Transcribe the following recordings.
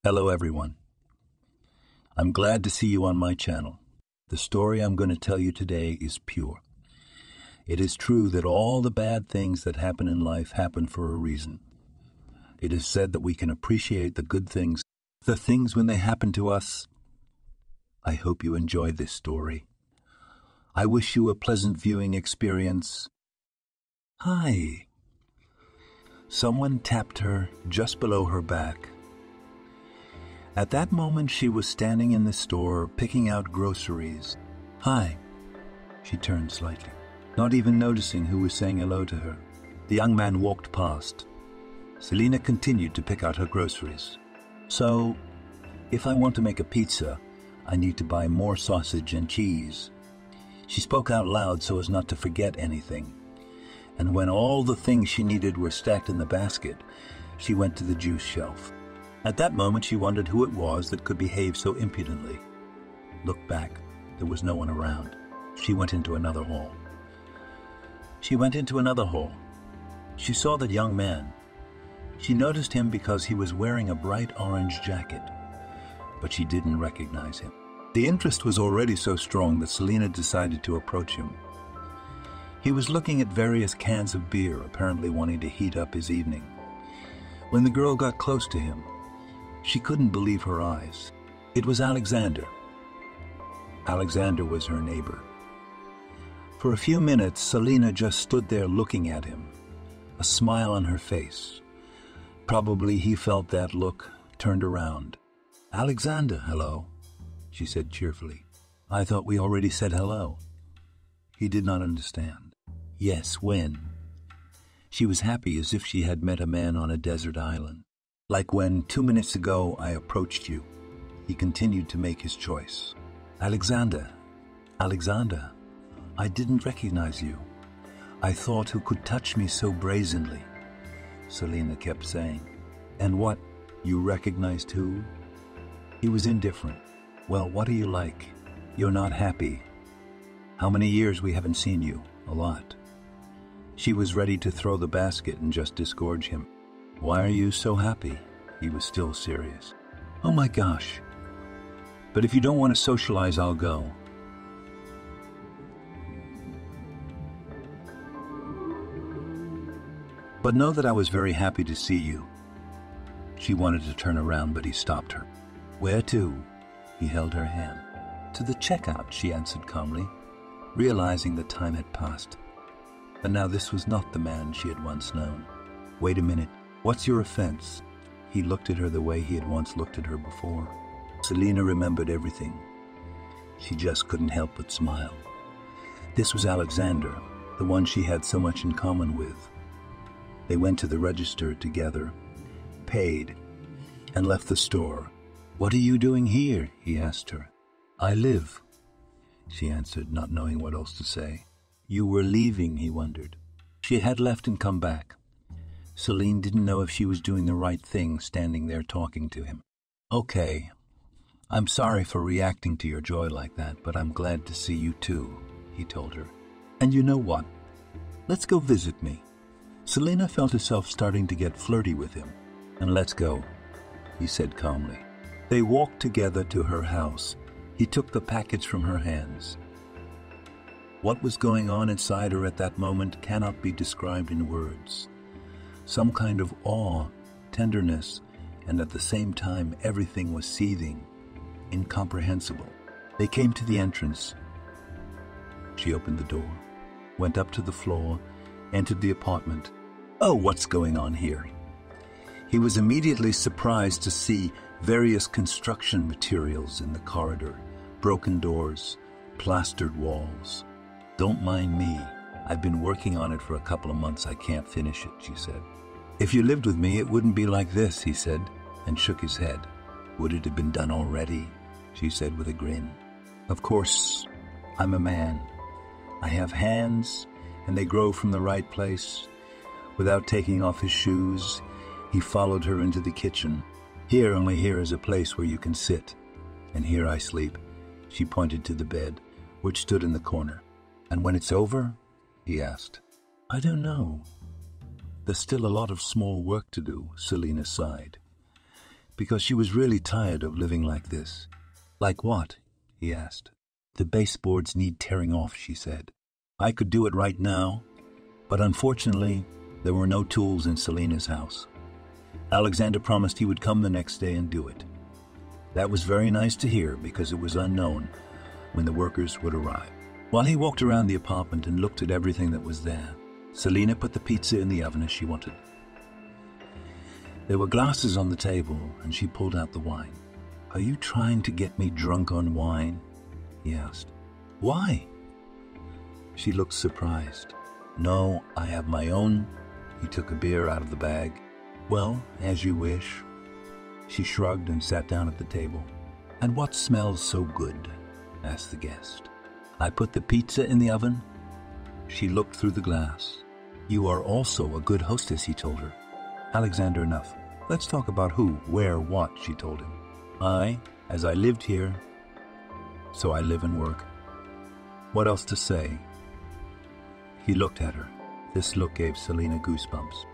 Hello everyone. I'm glad to see you on my channel. The story I'm going to tell you today is pure. It is true that all the bad things that happen in life happen for a reason. It is said that we can appreciate the good things, the things when they happen to us. I hope you enjoyed this story. I wish you a pleasant viewing experience. Hi. Someone tapped her just below her back. At that moment, she was standing in the store, picking out groceries. Hi. She turned slightly, not even noticing who was saying hello to her. The young man walked past. Selina continued to pick out her groceries. So, if I want to make a pizza, I need to buy more sausage and cheese. She spoke out loud so as not to forget anything. And when all the things she needed were stacked in the basket, she went to the juice shelf. At that moment, she wondered who it was that could behave so impudently. Looked back. There was no one around. She went into another hall. She saw that young man. She noticed him because he was wearing a bright orange jacket, but she didn't recognize him. The interest was already so strong that Selina decided to approach him. He was looking at various cans of beer, apparently wanting to heat up his evening. When the girl got close to him, she couldn't believe her eyes. It was Alexander. Alexander was her neighbor. For a few minutes, Selina just stood there looking at him, a smile on her face. Probably he felt that look, turned around. "Alexander, hello," she said cheerfully. "I thought we already said hello." He did not understand. Yes, when? She was happy as if she had met a man on a desert island. Like when 2 minutes ago I approached you. He continued to make his choice. Alexander, I didn't recognize you. I thought who could touch me so brazenly," Selina kept saying. "And what, you recognized who?" He was indifferent. "Well, what are you like? You're not happy. How many years we haven't seen you? A lot." She was ready to throw the basket and just disgorge him. "Why are you so happy?" He was still serious. "Oh my gosh. But if you don't want to socialize, I'll go." "But know that I was very happy to see you." She wanted to turn around, but he stopped her. "Where to?" He held her hand. "To the checkout," she answered calmly, realizing the time had passed. But now this was not the man she had once known. "Wait a minute. What's your offense?" He looked at her the way he had once looked at her before. Selina remembered everything. She just couldn't help but smile. This was Alexander, the one she had so much in common with. They went to the register together, paid, and left the store. "What are you doing here?" he asked her. "I live," she answered, not knowing what else to say. "You were leaving," he wondered. She had left and come back. Celine didn't know if she was doing the right thing standing there talking to him. "Okay, I'm sorry for reacting to your joy like that, but I'm glad to see you too," he told her. "And you know what? Let's go visit me." Selina felt herself starting to get flirty with him. "And let's go," he said calmly. They walked together to her house. He took the package from her hands. What was going on inside her at that moment cannot be described in words. Some kind of awe, tenderness, and at the same time everything was seething, incomprehensible. They came to the entrance. She opened the door, went up to the floor, entered the apartment. "Oh, what's going on here?" He was immediately surprised to see various construction materials in the corridor, broken doors, plastered walls. "Don't mind me. I've been working on it for a couple of months. I can't finish it," she said. "If you lived with me, it wouldn't be like this," he said, and shook his head. "Would it have been done already?" she said with a grin. "Of course, I'm a man. I have hands, and they grow from the right place." Without taking off his shoes, he followed her into the kitchen. Only here is a place where you can sit, and here I sleep." She pointed to the bed, which stood in the corner. "And when it's over?" he asked. "I don't know. There's still a lot of small work to do," Selina sighed. because she was really tired of living like this. Like what? He asked. The baseboards need tearing off, she said. I could do it right now, but unfortunately, there were no tools in Selena's house. Alexander promised he would come the next day and do it. That was very nice to hear because it was unknown when the workers would arrive. While he walked around the apartment and looked at everything that was there, Selena put the pizza in the oven as she wanted. There were glasses on the table, and she pulled out the wine. Are you trying to get me drunk on wine? He asked. Why? She looked surprised. No, I have my own. He took a beer out of the bag. Well, as you wish. She shrugged and sat down at the table. And what smells so good? Asked the guest. I put the pizza in the oven. She looked through the glass. You are also a good hostess, he told her. Alexander, enough. Let's talk about who, where, what, she told him. As I lived here, so I live and work. What else to say? He looked at her. This look gave Selena goosebumps.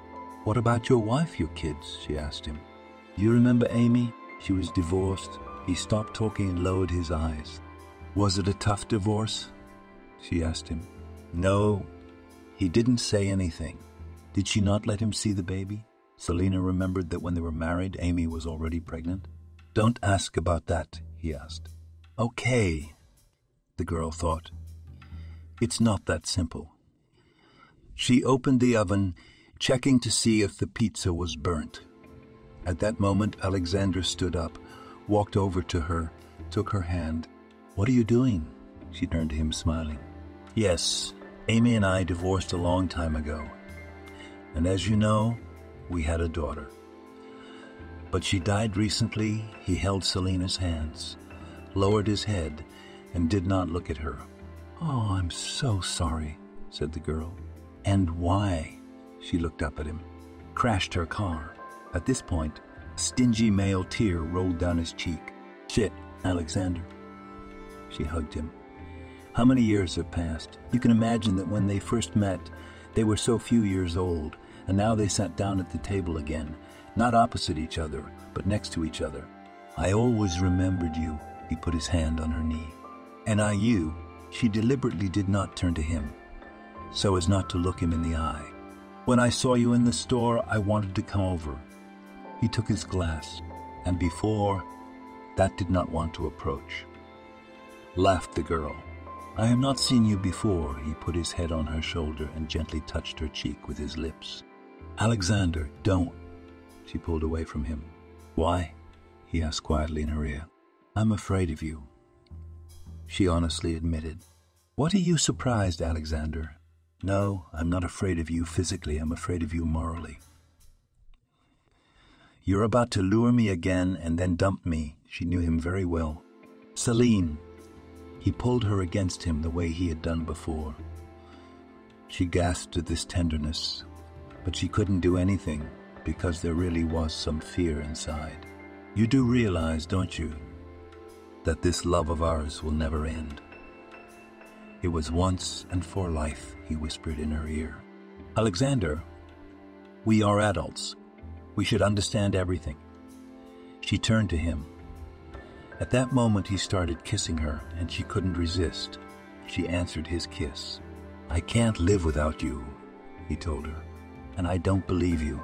What about your wife, your kids? She asked him. You remember Amy? She was divorced. He stopped talking and lowered his eyes. Was it a tough divorce? She asked him. No, he didn't say anything. Did she not let him see the baby? Selena remembered that when they were married, Amy was already pregnant. Don't ask about that, he asked. Okay, the girl thought. It's not that simple. She opened the oven, checking to see if the pizza was burnt. At that moment, Alexander stood up, walked over to her, took her hand. What are you doing? She turned to him, smiling. Yes, Amy and I divorced a long time ago. And as you know, we had a daughter. But she died recently. He held Selena's hands, lowered his head, and did not look at her. Oh, I'm so sorry, said the girl. And why? She looked up at him. Crashed her car. At this point, a stingy male tear rolled down his cheek. Shit, Alexander. She hugged him. How many years have passed? You can imagine that when they first met, they were so few years old, and now they sat down at the table again, not opposite each other, but next to each other. I always remembered you. He put his hand on her knee. And you. She deliberately did not turn to him, so as not to look him in the eye. When I saw you in the store, I wanted to come over. He took his glass, and before, that did not want to approach. Laughed the girl. I have not seen you before. He put his head on her shoulder and gently touched her cheek with his lips. Alexander, don't. She pulled away from him. Why? He asked quietly in her ear. I'm afraid of you, she honestly admitted. What are you surprised, Alexander? No, I'm not afraid of you physically. I'm afraid of you morally. You're about to lure me again and then dump me. She knew him very well. Celine. He pulled her against him the way he had done before. She gasped at this tenderness, but she couldn't do anything because there really was some fear inside. You do realize, don't you, that this love of ours will never end? It was once and for life, he whispered in her ear. Alexander, we are adults. We should understand everything. She turned to him. At that moment, he started kissing her, and she couldn't resist. She answered his kiss. I can't live without you, he told her, and I don't believe you,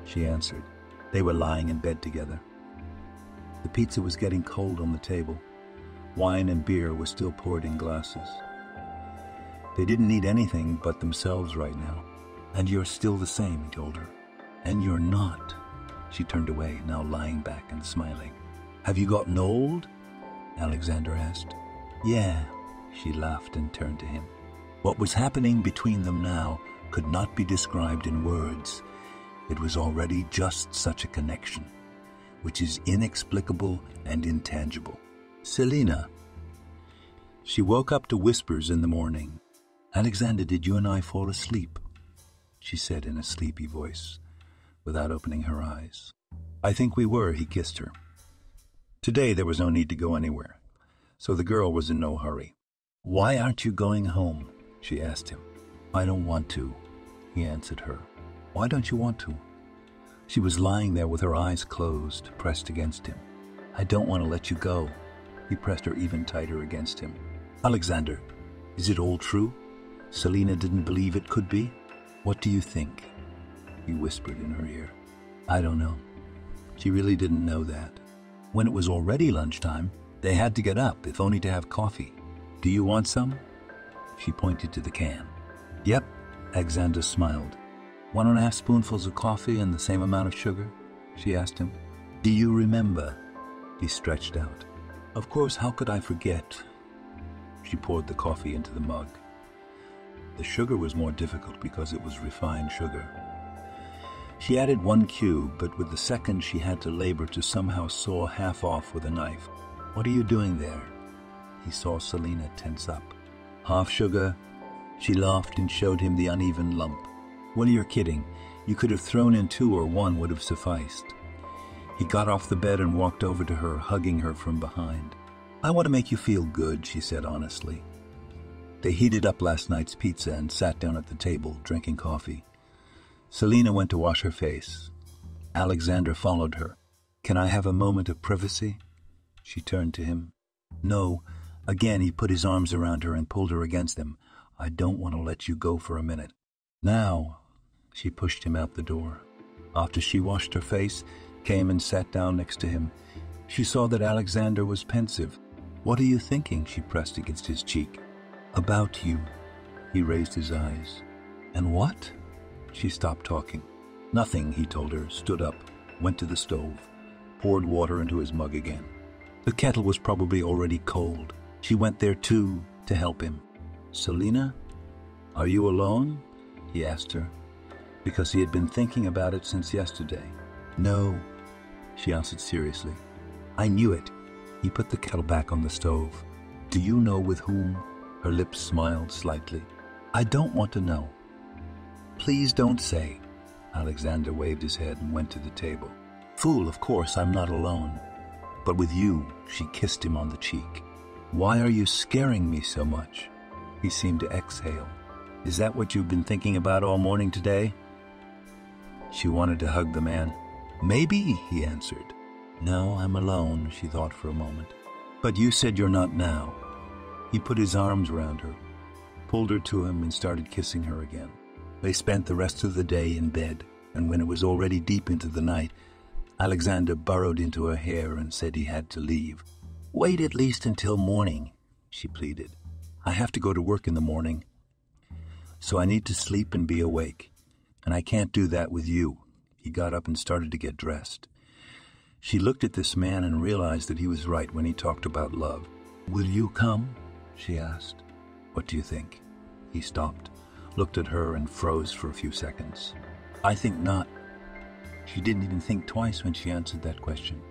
she answered. They were lying in bed together. The pizza was getting cold on the table. Wine and beer were still poured in glasses. They didn't need anything but themselves right now. And you're still the same, he told her. And you're not. She turned away, now lying back and smiling. Have you gotten old? Alexander asked. Yeah, she laughed and turned to him. What was happening between them now could not be described in words. It was already just such a connection, which is inexplicable and intangible. Selena. She woke up to whispers in the morning. Alexander, did you and I fall asleep? She said in a sleepy voice, without opening her eyes. I think we were, he kissed her. Today there was no need to go anywhere, so the girl was in no hurry. Why aren't you going home? She asked him. I don't want to, he answered her. Why don't you want to? She was lying there with her eyes closed, pressed against him. I don't want to let you go. He pressed her even tighter against him. Alexander, is it all true? Selina didn't believe it could be. What do you think? He whispered in her ear. I don't know. She really didn't know that. When it was already lunchtime, they had to get up, if only to have coffee. Do you want some? She pointed to the can. Yep, Alexander smiled. 1.5 spoonfuls of coffee and the same amount of sugar? She asked him. Do you remember? He stretched out. Of course, how could I forget? She poured the coffee into the mug. The sugar was more difficult because it was refined sugar. She added 1 cube, but with the second she had to labor to somehow saw half off with a knife. What are you doing there? He saw Selina tense up. Half sugar? She laughed and showed him the uneven lump. Well, you're kidding. You could have thrown in 2 or 1 would have sufficed. He got off the bed and walked over to her, hugging her from behind. I want to make you feel good, she said honestly. They heated up last night's pizza and sat down at the table, drinking coffee. Selina went to wash her face. Alexander followed her. Can I have a moment of privacy? She turned to him. No. Again, he put his arms around her and pulled her against him. I don't want to let you go for a minute. Now, she pushed him out the door. After she washed her face, came and sat down next to him, she saw that Alexander was pensive. What are you thinking? She pressed against his cheek. About you. He raised his eyes. And what? She stopped talking. Nothing, he told her, stood up, went to the stove, poured water into his mug again. The kettle was probably already cold. She went there too, to help him. Selina, are you alone? He asked her, because he had been thinking about it since yesterday. No, she answered seriously. I knew it. He put the kettle back on the stove. Do you know with whom? Her lips smiled slightly. I don't want to know. Please don't say. Alexander waved his head and went to the table. Fool, of course, I'm not alone. But with you, she kissed him on the cheek. Why are you scaring me so much? He seemed to exhale. Is that what you've been thinking about all morning today? She wanted to hug the man. Maybe, he answered. No, I'm alone, she thought for a moment. But you said you're not now. He put his arms around her, pulled her to him and started kissing her again. They spent the rest of the day in bed, and when it was already deep into the night, Alexander burrowed into her hair and said he had to leave. Wait at least until morning, she pleaded. I have to go to work in the morning, so I need to sleep and be awake, and I can't do that with you. He got up and started to get dressed. She looked at this man and realized that he was right when he talked about love. Will you come? She asked. What do you think? He stopped, looked at her and froze for a few seconds. I think not. She didn't even think twice when she answered that question.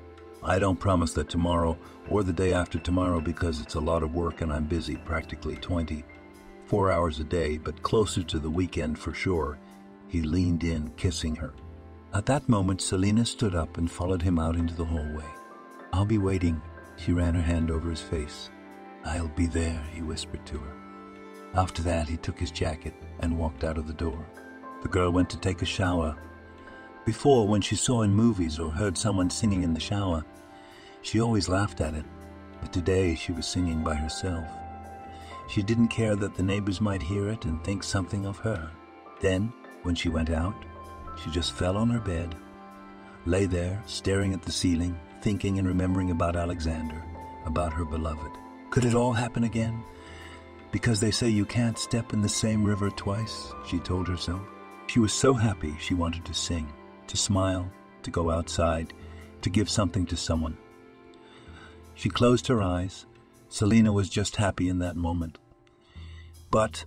I don't promise that tomorrow or the day after tomorrow because it's a lot of work and I'm busy, practically 24 hours a day, but closer to the weekend for sure. He leaned in, kissing her. At that moment, Selina stood up and followed him out into the hallway. I'll be waiting. She ran her hand over his face. I'll be there, he whispered to her. After that, he took his jacket and walked out of the door. The girl went to take a shower. Before, when she saw in movies or heard someone singing in the shower, she always laughed at it. But today, she was singing by herself. She didn't care that the neighbors might hear it and think something of her. Then, when she went out, she just fell on her bed, lay there, staring at the ceiling, thinking and remembering about Alexander, about her beloved. Could it all happen again? Because they say you can't step in the same river twice, she told herself. She was so happy she wanted to sing, to smile, to go outside, to give something to someone. She closed her eyes. Selina was just happy in that moment. But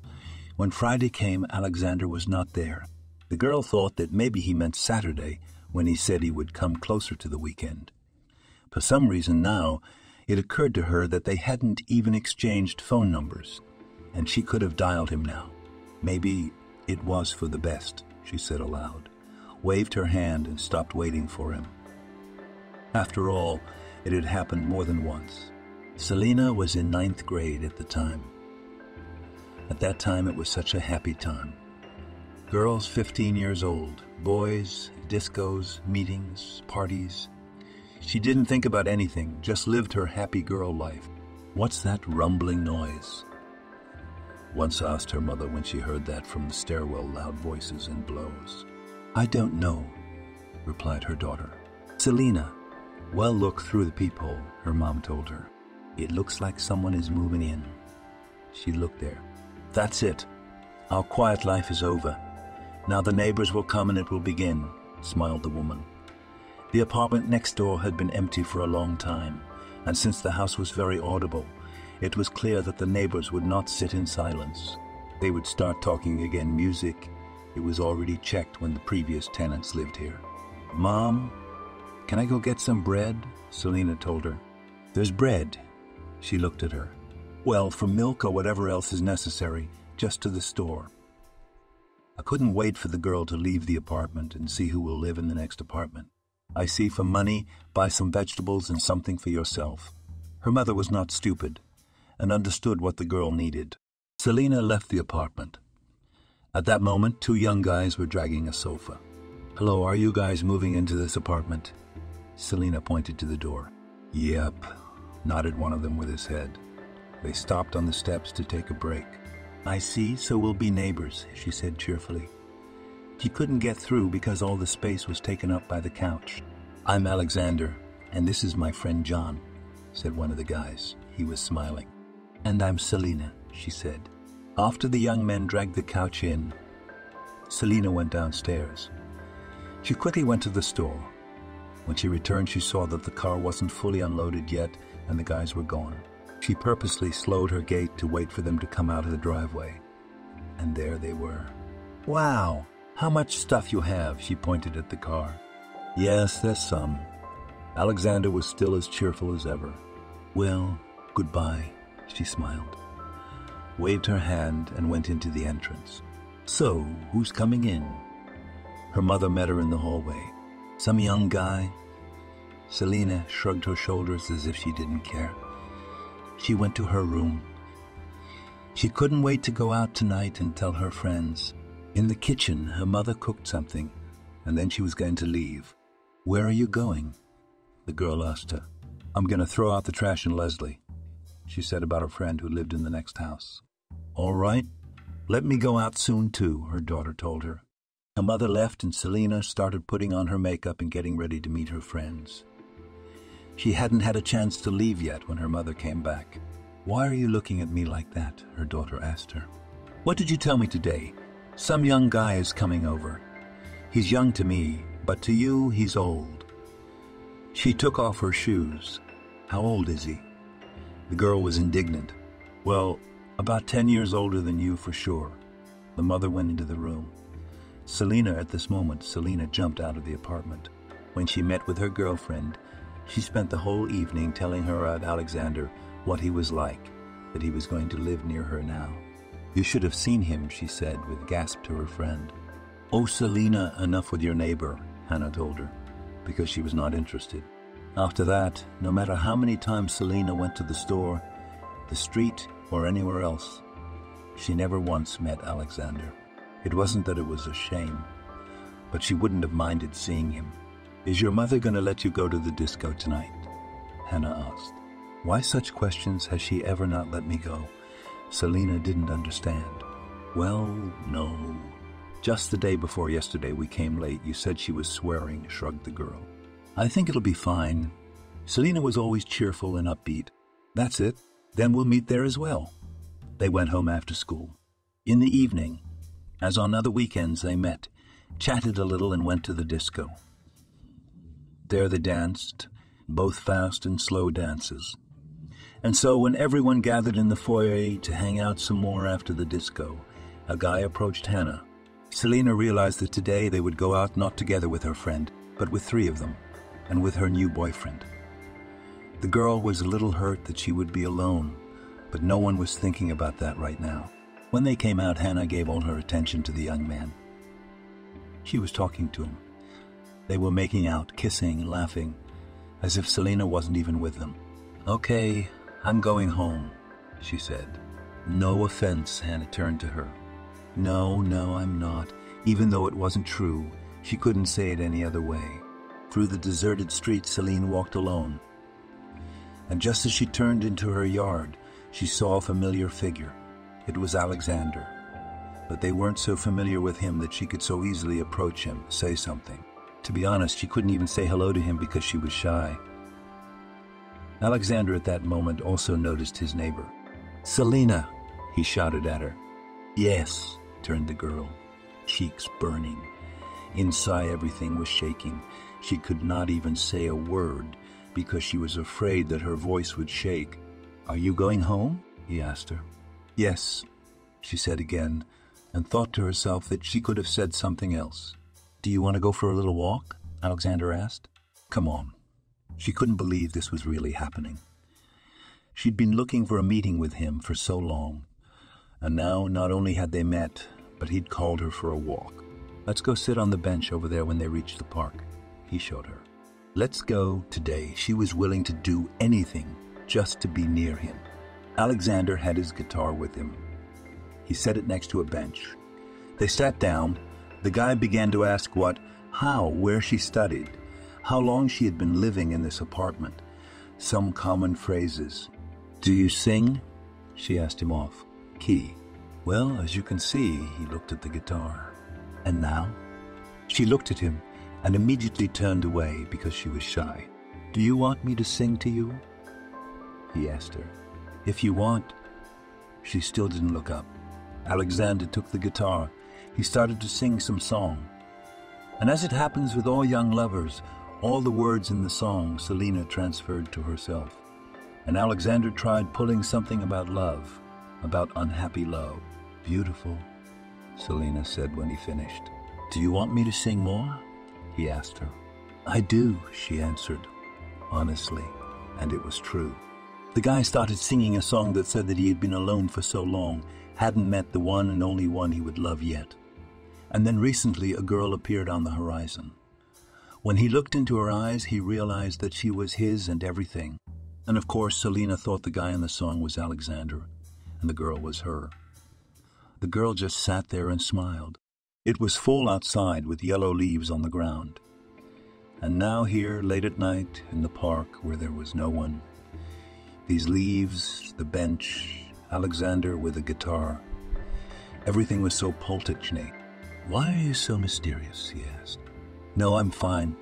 when Friday came, Alexander was not there. The girl thought that maybe he meant Saturday when he said he would come closer to the weekend. For some reason now, it occurred to her that they hadn't even exchanged phone numbers, and she could have dialed him now. Maybe it was for the best, she said aloud, waved her hand and stopped waiting for him. After all, it had happened more than once. Selina was in 9th grade at the time. At that time, it was such a happy time. Girls 15 years old, boys discos, meetings, parties. She didn't think about anything, just lived her happy girl life. What's that rumbling noise? Once asked her mother when she heard that from the stairwell, loud voices and blows. I don't know, replied her daughter. Selina. Well, look through the peephole, her mom told her. It looks like someone is moving in. She looked there. That's it. Our quiet life is over. Now the neighbors will come and it will begin, smiled the woman. The apartment next door had been empty for a long time, and since the house was very audible, it was clear that the neighbors would not sit in silence. They would start talking again. Music, it was already checked when the previous tenants lived here. Mom, can I go get some bread? Selina told her. There's bread. She looked at her. Well, for milk or whatever else is necessary, just to the store. I couldn't wait for the girl to leave the apartment and see who will live in the next apartment. I see for money, buy some vegetables and something for yourself. Her mother was not stupid and understood what the girl needed. Selina left the apartment. At that moment, two young guys were dragging a sofa. Hello, are you guys moving into this apartment? Selina pointed to the door. Yep, nodded one of them with his head. They stopped on the steps to take a break. I see, so we'll be neighbors, she said cheerfully. She couldn't get through because all the space was taken up by the couch. I'm Alexander, and this is my friend John, said one of the guys. He was smiling. And I'm Selina, she said. After the young men dragged the couch in, Selina went downstairs. She quickly went to the store. When she returned, she saw that the car wasn't fully unloaded yet, and the guys were gone. She purposely slowed her gait to wait for them to come out of the driveway. And there they were. Wow, how much stuff you have, she pointed at the car. Yes, there's some. Alexander was still as cheerful as ever. Well, goodbye, she smiled, waved her hand, and went into the entrance. So, who's coming in? Her mother met her in the hallway. Some young guy? Selina shrugged her shoulders as if she didn't care. She went to her room. She couldn't wait to go out tonight and tell her friends. In the kitchen, her mother cooked something, and then she was going to leave. Where are you going? The girl asked her. I'm going to throw out the trash in Leslie, she said about a friend who lived in the next house. All right. Let me go out soon, too, her daughter told her. Her mother left, and Selina started putting on her makeup and getting ready to meet her friends. She hadn't had a chance to leave yet when her mother came back. Why are you looking at me like that? Her daughter asked her. What did you tell me today? Some young guy is coming over. He's young to me, but to you, he's old. She took off her shoes. How old is he? The girl was indignant. Well, about 10 years older than you for sure. The mother went into the room. Selina jumped out of the apartment. When she met with her girlfriend, she spent the whole evening telling her about Alexander, what he was like, that he was going to live near her now. You should have seen him, she said with a gasp to her friend. Oh, Selina, enough with your neighbor, Hannah told her, because she was not interested. After that, no matter how many times Selina went to the store, the street, or anywhere else, she never once met Alexander. It wasn't that it was a shame, but she wouldn't have minded seeing him. Is your mother going to let you go to the disco tonight? Hannah asked. Why such questions? Has she ever not let me go? Selina didn't understand. Well, no. Just the day before yesterday we came late. You said she was swearing, shrugged the girl. I think it'll be fine. Selina was always cheerful and upbeat. That's it. Then we'll meet there as well. They went home after school. In the evening, as on other weekends, they met, chatted a little, and went to the disco. There they danced, both fast and slow dances. And so when everyone gathered in the foyer to hang out some more after the disco, a guy approached Hannah. Selina realized that today they would go out not together with her friend, but with three of them, and with her new boyfriend. The girl was a little hurt that she would be alone, but no one was thinking about that right now. When they came out, Hannah gave all her attention to the young man. She was talking to him. They were making out, kissing, laughing, as if Selina wasn't even with them. Okay, I'm going home, she said. No offense, Hannah turned to her. No, I'm not. Even though it wasn't true, She couldn't say it any other way. Through the deserted street, Celine walked alone. And just as she turned into her yard, she saw a familiar figure. It was Alexander. But they weren't so familiar with him that she could so easily approach him, say something. To be honest, she couldn't even say hello to him because she was shy. Alexander at that moment also noticed his neighbor. "Selina!" he shouted at her. "Yes," turned the girl, cheeks burning. Inside, everything was shaking. She could not even say a word because she was afraid that her voice would shake. "Are you going home?" he asked her. "Yes," she said again, and thought to herself that she could have said something else. "Do you want to go for a little walk?" Alexander asked. "Come on." She couldn't believe this was really happening. She'd been looking for a meeting with him for so long, and now not only had they met, but he'd called her for a walk. "Let's go sit on the bench over there when they reach the park," he showed her. Let's go today. She was willing to do anything just to be near him. Alexander had his guitar with him. He set it next to a bench. They sat down. The guy began to ask where she studied, how long she had been living in this apartment, some common phrases. "Do you sing?" she asked him off key. "Well, as you can see," he looked at the guitar. "And now?" She looked at him and immediately turned away because she was shy. "Do you want me to sing to you?" he asked her. "If you want." She still didn't look up. Alexander took the guitar. He started to sing some song. And as it happens with all young lovers, all the words in the song Selina transferred to herself. And Alexander tried pulling something about love, about unhappy love. "Beautiful," Selina said when he finished. "Do you want me to sing more?" he asked her. "I do," she answered, honestly, and it was true. The guy started singing a song that said that he had been alone for so long, hadn't met the one and only one he would love yet. And then recently a girl appeared on the horizon. When he looked into her eyes, he realized that she was his and everything. And of course, Selina thought the guy in the song was Alexander, and the girl was her. The girl just sat there and smiled. It was fall outside with yellow leaves on the ground. And now here, late at night, in the park where there was no one, these leaves, the bench, Alexander with a guitar, everything was so poltechny. "Why are you so mysterious?" he asked. "No, I'm fine."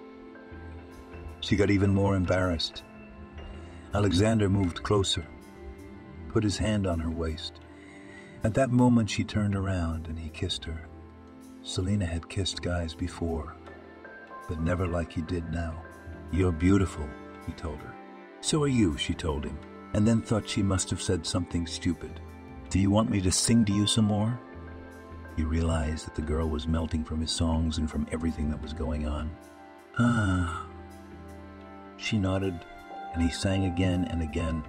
She got even more embarrassed. Alexander moved closer, put his hand on her waist. At that moment she turned around and he kissed her. Selina had kissed guys before, but never like he did now. "You're beautiful," he told her. "So are you," she told him, and then thought she must have said something stupid. "Do you want me to sing to you some more?" He realized that the girl was melting from his songs and from everything that was going on. "Ah." She nodded, and he sang again and again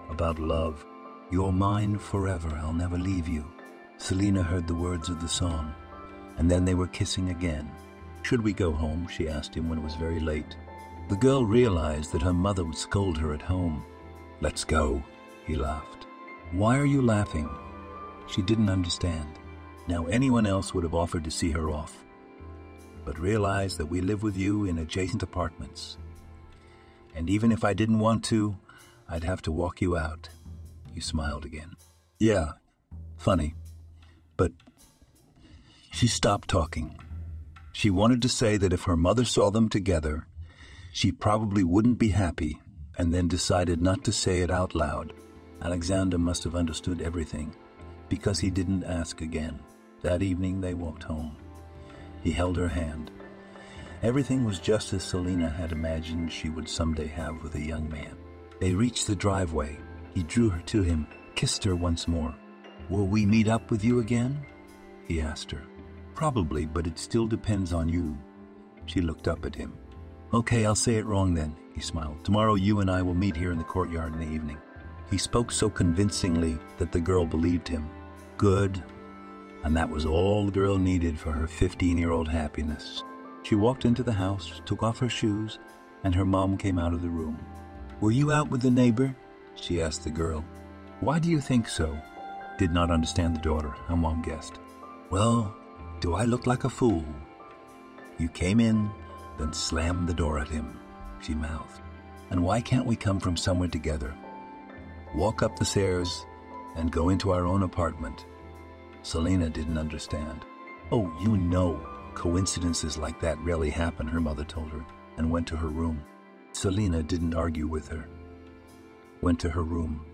about love. "You're mine forever, I'll never leave you." Selina heard the words of the song, and then they were kissing again. "Should we go home?" she asked him when it was very late. The girl realized that her mother would scold her at home. "Let's go," he laughed. "Why are you laughing?" She didn't understand. Now anyone else would have offered to see her off, but realized that we live with you in adjacent apartments. And even if I didn't want to, I'd have to walk you out. He smiled again. "Yeah, funny, but..." She stopped talking. She wanted to say that if her mother saw them together, she probably wouldn't be happy, and then decided not to say it out loud. Alexander must have understood everything, because he didn't ask again. That evening they walked home. He held her hand. Everything was just as Selina had imagined she would someday have with a young man. They reached the driveway. He drew her to him, kissed her once more. "Will we meet up with you again?" he asked her. "Probably, but it still depends on you." She looked up at him. "Okay, I'll say it wrong then," he smiled. "Tomorrow you and I will meet here in the courtyard in the evening." He spoke so convincingly that the girl believed him. Good. And that was all the girl needed for her 15-year-old happiness. She walked into the house, took off her shoes, and her mom came out of the room. "Were you out with the neighbor?" she asked the girl. "Why do you think so?" Did not understand the daughter, her mom guessed. "Well, do I look like a fool?" You came in, then slammed the door at him, she mouthed. And why can't we come from somewhere together? Walk up the stairs and go into our own apartment. Selena didn't understand. Oh, you know, coincidences like that rarely happen, her mother told her, and went to her room. Selena didn't argue with her. Went to her room.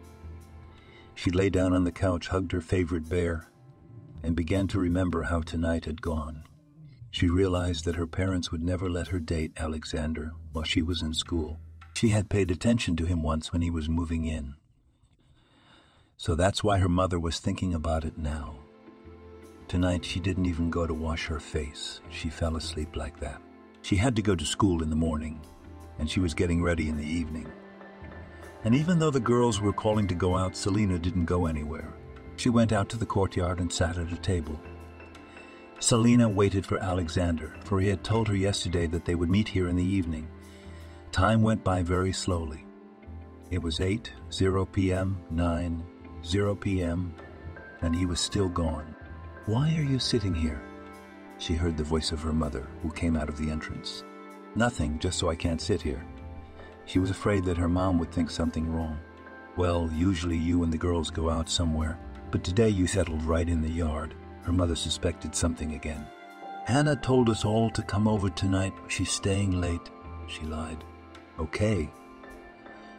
She lay down on the couch, hugged her favorite bear, and began to remember how tonight had gone. She realized that her parents would never let her date Alexander while she was in school. She had paid attention to him once when he was moving in. So that's why her mother was thinking about it now. Tonight she didn't even go to wash her face. She fell asleep like that. She had to go to school in the morning, and she was getting ready in the evening. And even though the girls were calling to go out, Selena didn't go anywhere. She went out to the courtyard and sat at a table. Selena waited for Alexander, for he had told her yesterday that they would meet here in the evening. Time went by very slowly. It was 8:00 p.m., 9:00 p.m., and he was still gone. "Why are you sitting here?" She heard the voice of her mother, who came out of the entrance. "Nothing, just so I can't sit here." She was afraid that her mom would think something wrong. "Well, usually you and the girls go out somewhere, but today you settled right in the yard." Her mother suspected something again. "Hannah told us all to come over tonight. She's staying late," she lied. "Okay."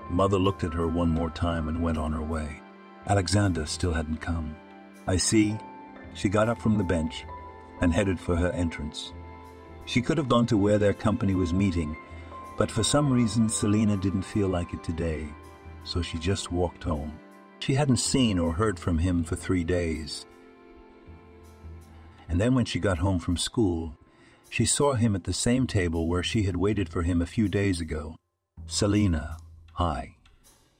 Mother looked at her one more time and went on her way. Alexander still hadn't come. "I see." She got up from the bench and headed for her entrance. She could have gone to where their company was meeting, but for some reason Selena didn't feel like it today, so she just walked home. She hadn't seen or heard from him for 3 days. And then when she got home from school, she saw him at the same table where she had waited for him a few days ago. "Selena, hi."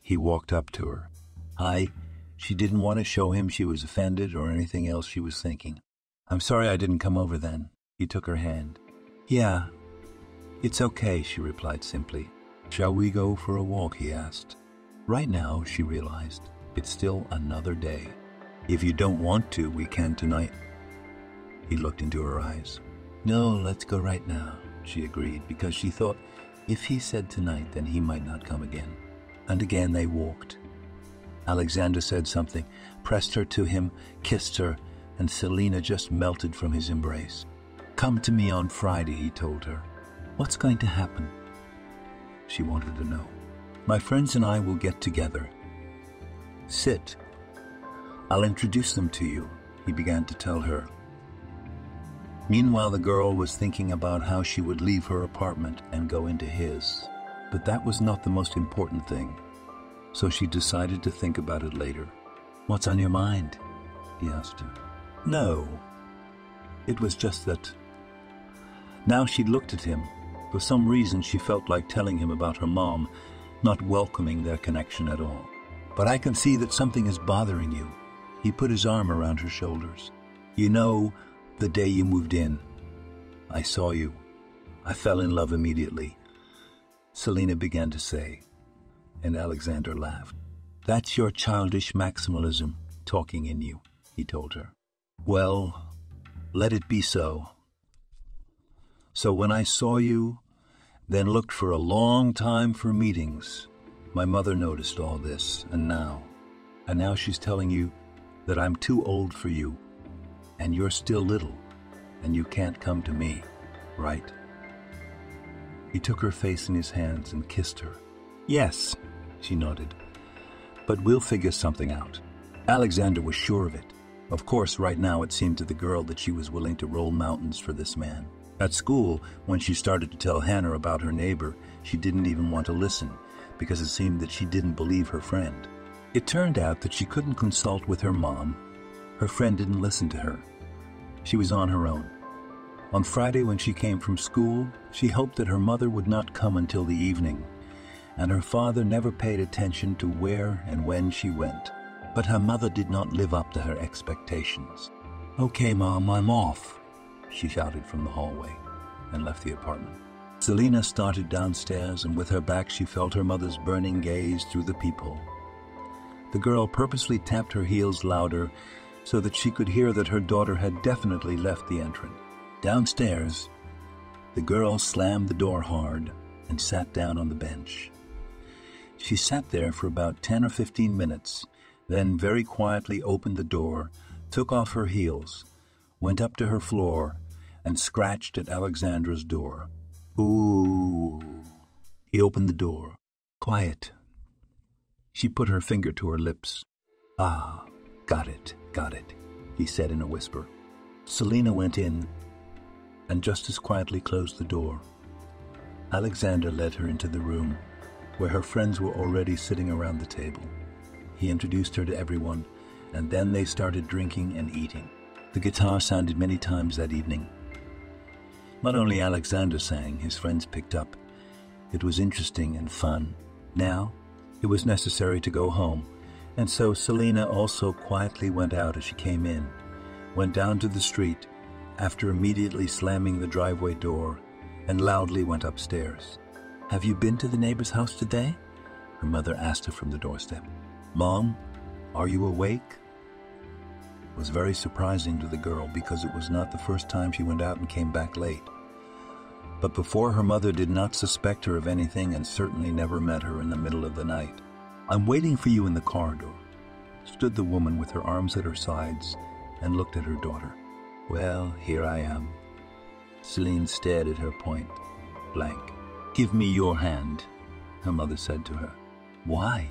He walked up to her. "Hi." She didn't want to show him she was offended or anything else she was thinking. "I'm sorry I didn't come over then." He took her hand. "Yeah, it's okay," she replied simply. "Shall we go for a walk?" he asked. Right now, she realized, it's still another day. "If you don't want to, we can tonight." He looked into her eyes. "No, let's go right now," she agreed, because she thought if he said tonight, then he might not come again. And again they walked. Alexander said something, pressed her to him, kissed her, and Selena just melted from his embrace. "Come to me on Friday," he told her. "What's going to happen?" She wanted to know. "My friends and I will get together. Sit. I'll introduce them to you," he began to tell her. Meanwhile, the girl was thinking about how she would leave her apartment and go into his. But that was not the most important thing, so she decided to think about it later. "What's on your mind?" he asked her. "No. It was just that." Now she looked at him. For some reason, she felt like telling him about her mom, not welcoming their connection at all. "But I can see that something is bothering you." He put his arm around her shoulders. "You know, the day you moved in, I saw you. I fell in love immediately," Selena began to say, and Alexander laughed. "That's your childish maximalism talking in you," he told her. "Well, let it be so. So when I saw you, then looked for a long time for meetings, my mother noticed all this, and now she's telling you that I'm too old for you, and you're still little, and you can't come to me, right?" He took her face in his hands and kissed her. "Yes," she nodded, "but we'll figure something out." Alexander was sure of it. Of course, right now it seemed to the girl that she was willing to roll mountains for this man. At school, when she started to tell Hannah about her neighbor, she didn't even want to listen, because it seemed that she didn't believe her friend. It turned out that she couldn't consult with her mom. Her friend didn't listen to her. She was on her own. On Friday, when she came from school, she hoped that her mother would not come until the evening, and her father never paid attention to where and when she went. But her mother did not live up to her expectations. "Okay, Mom, I'm off," she shouted from the hallway, and left the apartment. Selena started downstairs, and with her back she felt her mother's burning gaze through the peephole. The girl purposely tapped her heels louder so that she could hear that her daughter had definitely left the entrance. Downstairs, The girl slammed the door hard and sat down on the bench. She sat there for about 10 or 15 minutes, then very quietly opened the door, took off her heels, went up to her floor, and scratched at Alexandra's door. Ooh. He opened the door. Quiet. She put her finger to her lips. Ah, got it, he said in a whisper. Selina went in and just as quietly closed the door. Alexander led her into the room, where her friends were already sitting around the table. He introduced her to everyone, and then they started drinking and eating. The guitar sounded many times that evening. Not only Alexander sang, his friends picked up. It was interesting and fun. Now, it was necessary to go home, and so Selina also quietly went out as she came in, went down to the street, after immediately slamming the driveway door, and loudly went upstairs. Have you been to the neighbor's house today? Her mother asked her from the doorstep. Mom, are you awake? It was very surprising to the girl because it was not the first time she went out and came back late. But before, her mother did not suspect her of anything and certainly never met her in the middle of the night. I'm waiting for you in the corridor, stood the woman with her arms at her sides and looked at her daughter. Well, here I am. Celine stared at her point blank. Give me your hand, her mother said to her. Why?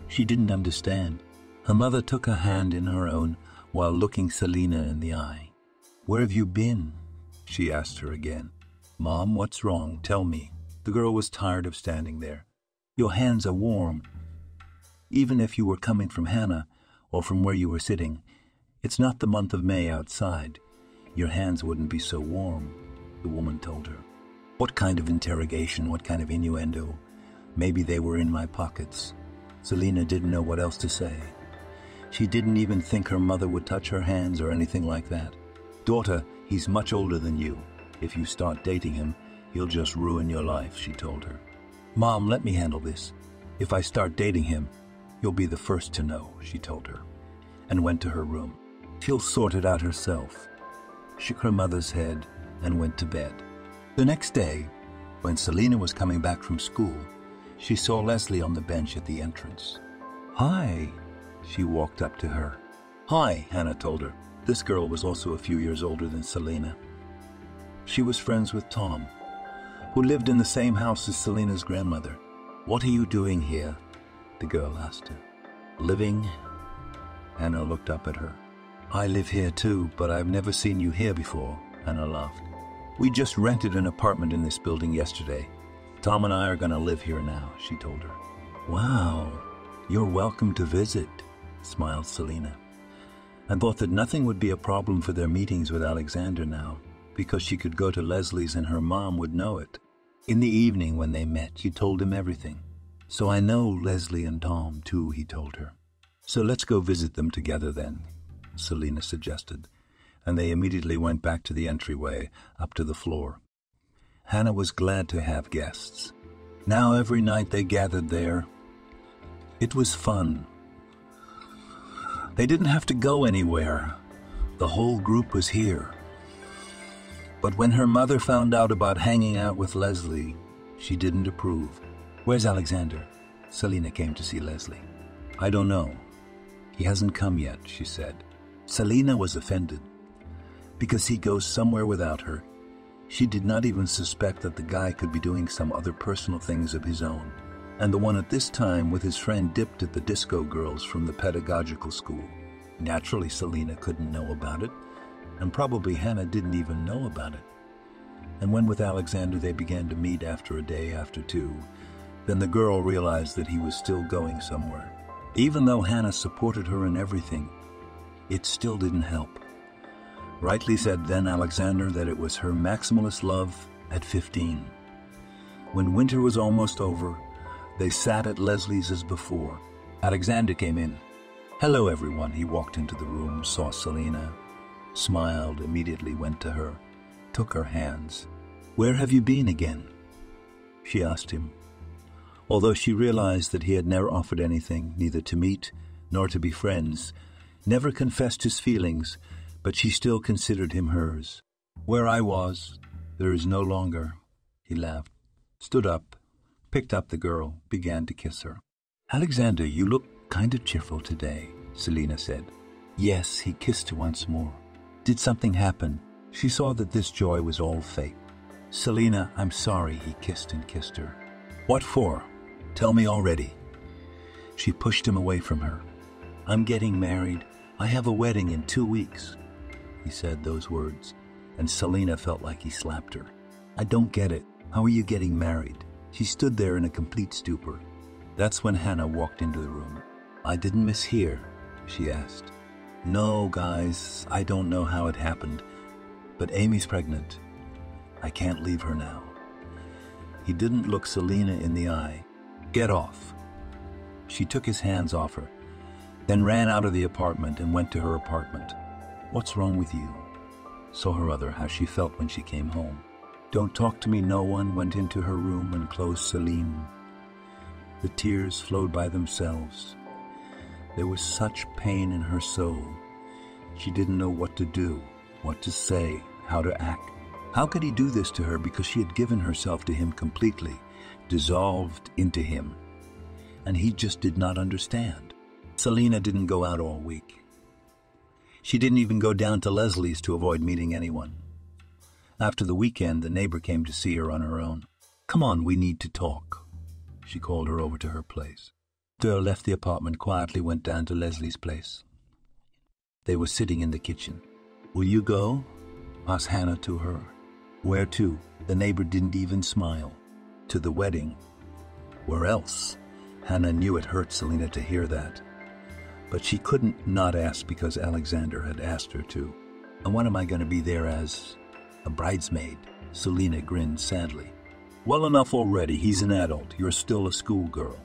She didn't understand. Her mother took her hand in her own while looking Selina in the eye. Where have you been? She asked her again. Mom, what's wrong? Tell me. The girl was tired of standing there. Your hands are warm. Even if you were coming from Hannah or from where you were sitting, it's not the month of May outside. Your hands wouldn't be so warm, the woman told her. What kind of interrogation? What kind of innuendo? Maybe they were in my pockets. Selina didn't know what else to say. She didn't even think her mother would touch her hands or anything like that. Daughter, he's much older than you. If you start dating him, he'll just ruin your life, she told her. Mom, let me handle this. If I start dating him, you'll be the first to know, she told her, and went to her room. She'll sort it out herself. Shook her mother's head and went to bed. The next day, when Selina was coming back from school, she saw Leslie on the bench at the entrance. Hi, she walked up to her. Hi, Hannah told her. This girl was also a few years older than Selina. She was friends with Tom, who lived in the same house as Selina's grandmother. What are you doing here? The girl asked her. Living? Hannah looked up at her. I live here too, but I've never seen you here before, Hannah laughed. We just rented an apartment in this building yesterday. Tom and I are going to live here now, she told her. Wow, you're welcome to visit, smiled Selina, and thought that nothing would be a problem for their meetings with Alexander now, because she could go to Leslie's and her mom would know it. In the evening when they met, she told him everything. So I know Leslie and Tom too, he told her. So let's go visit them together then, Selina suggested, and they immediately went back to the entryway, up to the floor. Hannah was glad to have guests. Now every night they gathered there. It was fun. They didn't have to go anywhere. The whole group was here. But when her mother found out about hanging out with Leslie, she didn't approve. Where's Alexander? Selina came to see Leslie. I don't know. He hasn't come yet, she said. Selina was offended. Because he goes somewhere without her. She did not even suspect that the guy could be doing some other personal things of his own. And the one at this time with his friend dipped at the disco girls from the pedagogical school. Naturally, Selina couldn't know about it, and probably Hannah didn't even know about it. And when with Alexander they began to meet after a day, after two, then the girl realized that he was still going somewhere. Even though Hannah supported her in everything, it still didn't help. Rightly said then Alexander that it was her maximalist love at 15. When winter was almost over, they sat at Leslie's as before. Alexander came in. Hello, everyone. He walked into the room, saw Selina, smiled, immediately went to her, took her hands. Where have you been again? She asked him. Although she realized that he had never offered anything, neither to meet nor to be friends, never confessed his feelings, but she still considered him hers. Where I was, There is no longer, he laughed, stood up, picked up the girl, began to kiss her. Alexander, you look kind of cheerful today, Selina said. Yes, he kissed her once more. Did something happen? She saw that this joy was all fake. Selina, I'm sorry, he kissed and kissed her. What for? Tell me already. She pushed him away from her. I'm getting married. I have a wedding in 2 weeks. He said those words, and Selina felt like he slapped her. I don't get it. How are you getting married? She stood there in a complete stupor. That's when Hannah walked into the room. I didn't mishear, she asked. No, guys, I don't know how it happened, but Amy's pregnant. I can't leave her now. He didn't look Selina in the eye. Get off. She took his hands off her, then ran out of the apartment and went to her apartment. What's wrong with you? Saw her mother, how she felt when she came home. Don't talk to me, no one, went into her room and closed Celine. The tears flowed by themselves. There was such pain in her soul. She didn't know what to do, what to say, how to act. How could he do this to her because she had given herself to him completely, dissolved into him? And he just did not understand. Selina didn't go out all week. She didn't even go down to Leslie's to avoid meeting anyone. After the weekend, the neighbor came to see her on her own. Come on, we need to talk. She called her over to her place. Durr left the apartment quietly, went down to Leslie's place. They were sitting in the kitchen. Will you go? Asked Hannah to her. Where to? The neighbor didn't even smile. To the wedding. Where else? Hannah knew it hurt Selina to hear that. But she couldn't not ask because Alexander had asked her to. And what am I going to be there as? A bridesmaid? Selina grinned sadly. Well enough already, he's an adult. You're still a schoolgirl.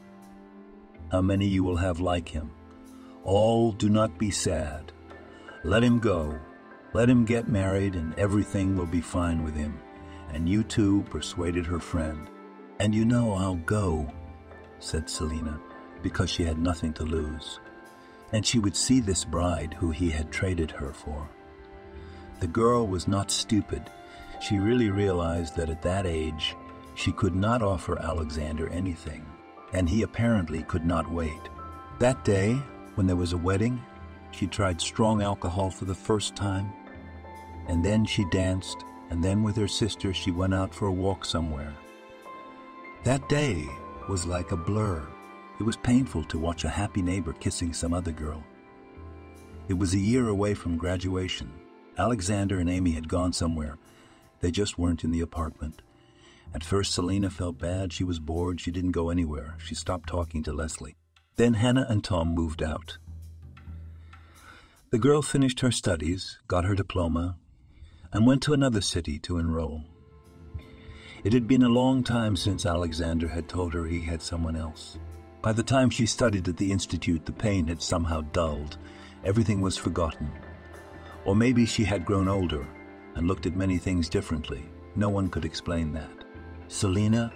How many you will have like him? All do not be sad. Let him go. Let him get married and everything will be fine with him. And you too, persuaded her friend. And you know I'll go, said Selina, because she had nothing to lose. And she would see this bride who he had traded her for. The girl was not stupid. She really realized that at that age, she could not offer Alexander anything, and he apparently could not wait. That day, when there was a wedding, she tried strong alcohol for the first time, and then she danced, and then with her sister she went out for a walk somewhere. That day was like a blur. It was painful to watch a happy neighbor kissing some other girl. It was a year away from graduation. Alexander and Amy had gone somewhere. They just weren't in the apartment. At first, Selina felt bad. She was bored. She didn't go anywhere. She stopped talking to Leslie. Then Hannah and Tom moved out. The girl finished her studies, got her diploma, and went to another city to enroll. It had been a long time since Alexander had told her he had someone else. By the time she studied at the institute, the pain had somehow dulled. Everything was forgotten. Or maybe she had grown older and looked at many things differently. No one could explain that. Selina,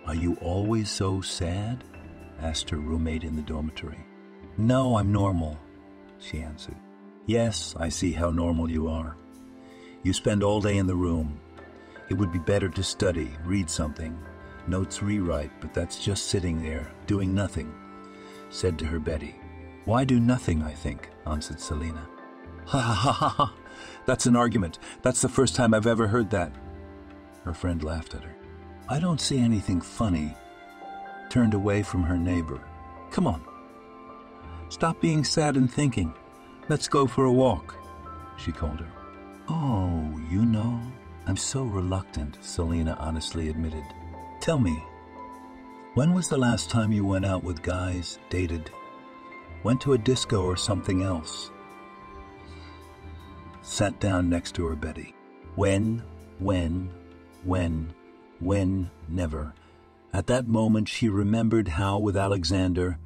are you always so sad? Asked her roommate in the dormitory. No, I'm normal, she answered. Yes, I see how normal you are. You spend all day in the room. It would be better to study, read something, notes rewrite, but that's just sitting there, doing nothing, said to her Betty. Why do nothing, I think, answered Selina. Ha ha ha ha ha! That's an argument. That's the first time I've ever heard that. Her friend laughed at her. I don't see anything funny. Turned away from her neighbor. Come on. Stop being sad and thinking. Let's go for a walk, she called her. Oh, you know, I'm so reluctant, Selina honestly admitted. Tell me, when was the last time you went out with guys, dated, went to a disco or something else? Sat down next to her Betty. When, never. At that moment she remembered how with Alexander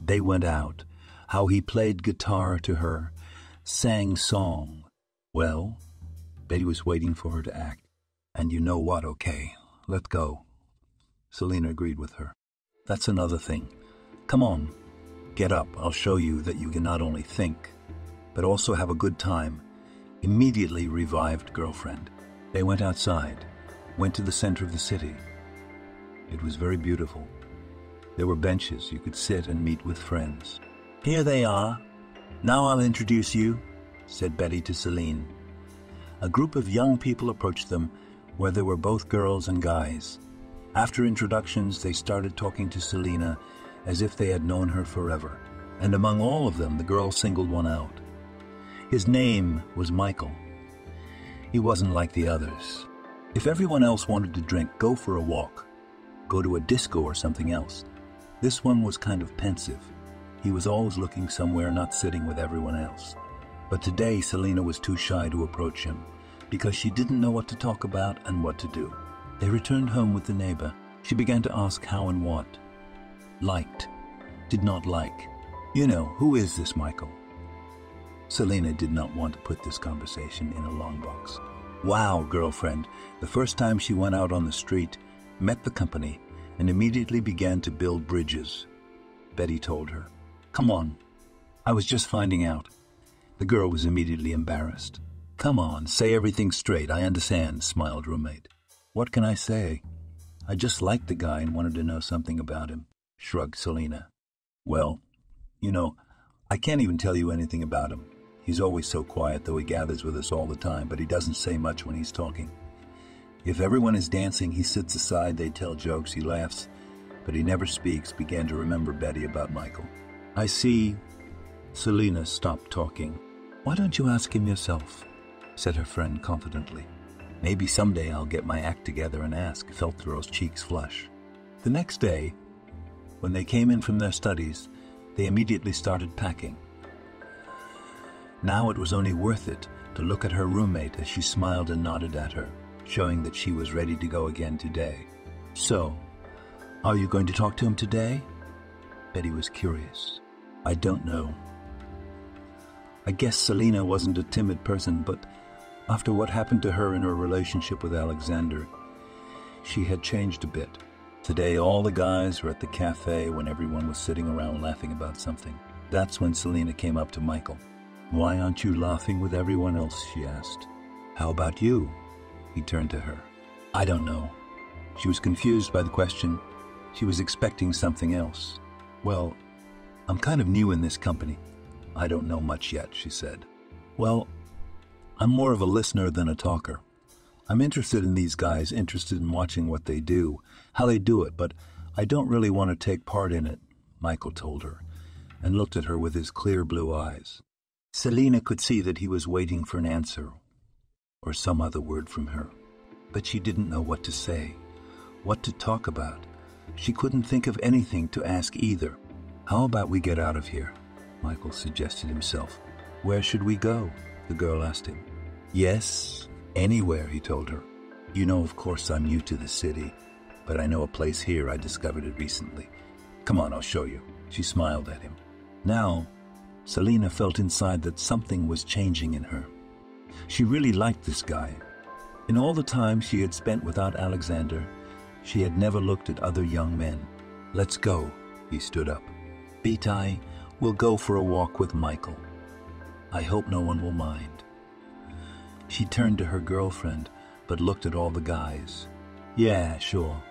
they went out, how he played guitar to her, sang song. Well, Betty was waiting for her to act. And you know what, okay, let go. Selina agreed with her. That's another thing. Come on, get up. I'll show you that you can not only think, but also have a good time. Immediately revived girlfriend. They went outside. went to the center of the city. It was very beautiful. There were benches you could sit and meet with friends. "Here they are. Now I'll introduce you," said Betty to Celine. A group of young people approached them, where there were both girls and guys. After introductions, they started talking to Selina as if they had known her forever. And among all of them, the girl singled one out. His name was Michael. He wasn't like the others. If everyone else wanted to drink, go for a walk, go to a disco or something else. This one was kind of pensive. He was always looking somewhere, not sitting with everyone else. But today, Selina was too shy to approach him because she didn't know what to talk about and what to do. They returned home with the neighbor. She began to ask how and what. Liked, did not like. "You know, who is this Michael?" Selina did not want to put this conversation in a long box. "Wow, girlfriend." The first time she went out on the street, met the company, and immediately began to build bridges. Betty told her. "Come on. I was just finding out." The girl was immediately embarrassed. "Come on, say everything straight. I understand," smiled roommate. "What can I say? I just liked the guy and wanted to know something about him," shrugged Selina. "Well, you know, I can't even tell you anything about him. He's always so quiet, though he gathers with us all the time, but he doesn't say much when he's talking. If everyone is dancing, he sits aside, they tell jokes, he laughs, but he never speaks," began to remember Betty about Michael. "I see." Selina stopped talking. "Why don't you ask him yourself?" said her friend confidently. "Maybe someday I'll get my act together and ask," felt the girl's cheeks flush. The next day, when they came in from their studies, they immediately started packing. Now it was only worth it to look at her roommate as she smiled and nodded at her, showing that she was ready to go again today. "So, are you going to talk to him today?" Betty was curious. "I don't know. I guess Selina wasn't a timid person, but after what happened to her in her relationship with Alexander, she had changed a bit. Today all the guys were at the cafe when everyone was sitting around laughing about something. That's when Selina came up to Michael. "Why aren't you laughing with everyone else?" she asked. "How about you?" He turned to her. "I don't know." She was confused by the question. She was expecting something else. "Well, I'm kind of new in this company. I don't know much yet," she said. "Well, I'm more of a listener than a talker. I'm interested in these guys, interested in watching what they do, how they do it, but I don't really want to take part in it," Michael told her, and looked at her with his clear blue eyes. Selina could see that he was waiting for an answer, or some other word from her, but she didn't know what to say, what to talk about. She couldn't think of anything to ask either. "How about we get out of here?" Michael suggested himself. "Where should we go?" the girl asked him. "Yes, anywhere," he told her. "You know, of course, I'm new to the city, but I know a place here. I discovered it recently. Come on, I'll show you." She smiled at him. Now, Selina felt inside that something was changing in her. She really liked this guy. In all the time she had spent without Alexander, she had never looked at other young men. "Let's go," he stood up. "Betai, we'll go for a walk with Michael. I hope no one will mind." She turned to her girlfriend, but looked at all the guys. "Yeah, sure.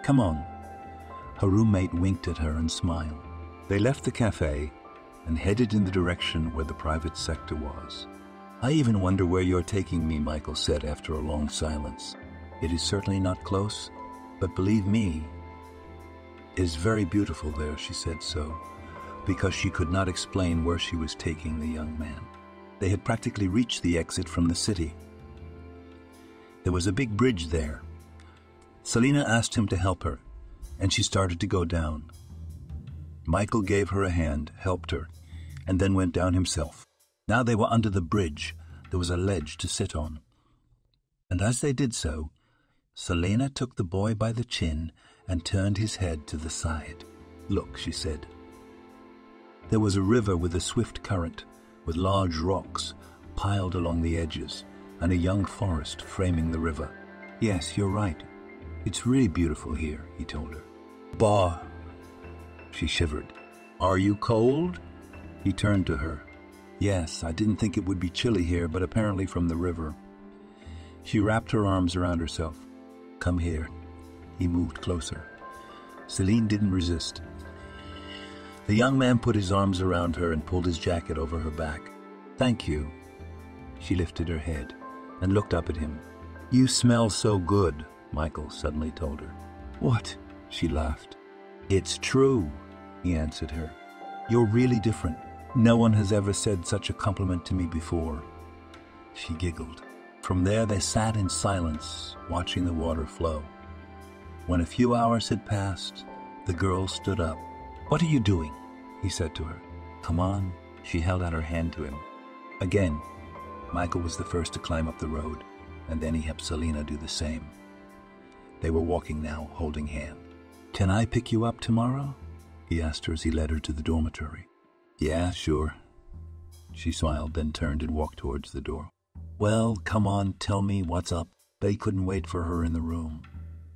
Come on." Her roommate winked at her and smiled. They left the cafe and headed in the direction where the private sector was. "I even wonder where you're taking me," Michael said after a long silence. "It is certainly not close, but believe me, it is very beautiful there," she said so, because she could not explain where she was taking the young man. They had practically reached the exit from the city. There was a big bridge there. Selina asked him to help her, and she started to go down. Michael gave her a hand, helped her, and then went down himself. Now they were under the bridge. There was a ledge to sit on. And as they did so, Selina took the boy by the chin and turned his head to the side. "Look," she said. There was a river with a swift current, with large rocks piled along the edges, and a young forest framing the river. "Yes, you're right. It's really beautiful here," he told her. "Bah!" She shivered. "Are you cold?" He turned to her. "Yes, I didn't think it would be chilly here, but apparently from the river." She wrapped her arms around herself. come here." He moved closer. Celine didn't resist. The young man put his arms around her and pulled his jacket over her back. "Thank you." She lifted her head and looked up at him. "You smell so good," Michael suddenly told her. "What?" She laughed. "It's true," he answered her. "You're really different. No one has ever said such a compliment to me before." She giggled. From there they sat in silence, watching the water flow. When a few hours had passed, the girl stood up. "What are you doing?" he said to her. "Come on." She held out her hand to him. Again, Michael was the first to climb up the road, and then he helped Selina do the same. They were walking now, holding hands. "Can I pick you up tomorrow?" he asked her as he led her to the dormitory. "Yeah, sure." She smiled, then turned and walked towards the door. "Well, come on, tell me what's up." They couldn't wait for her in the room.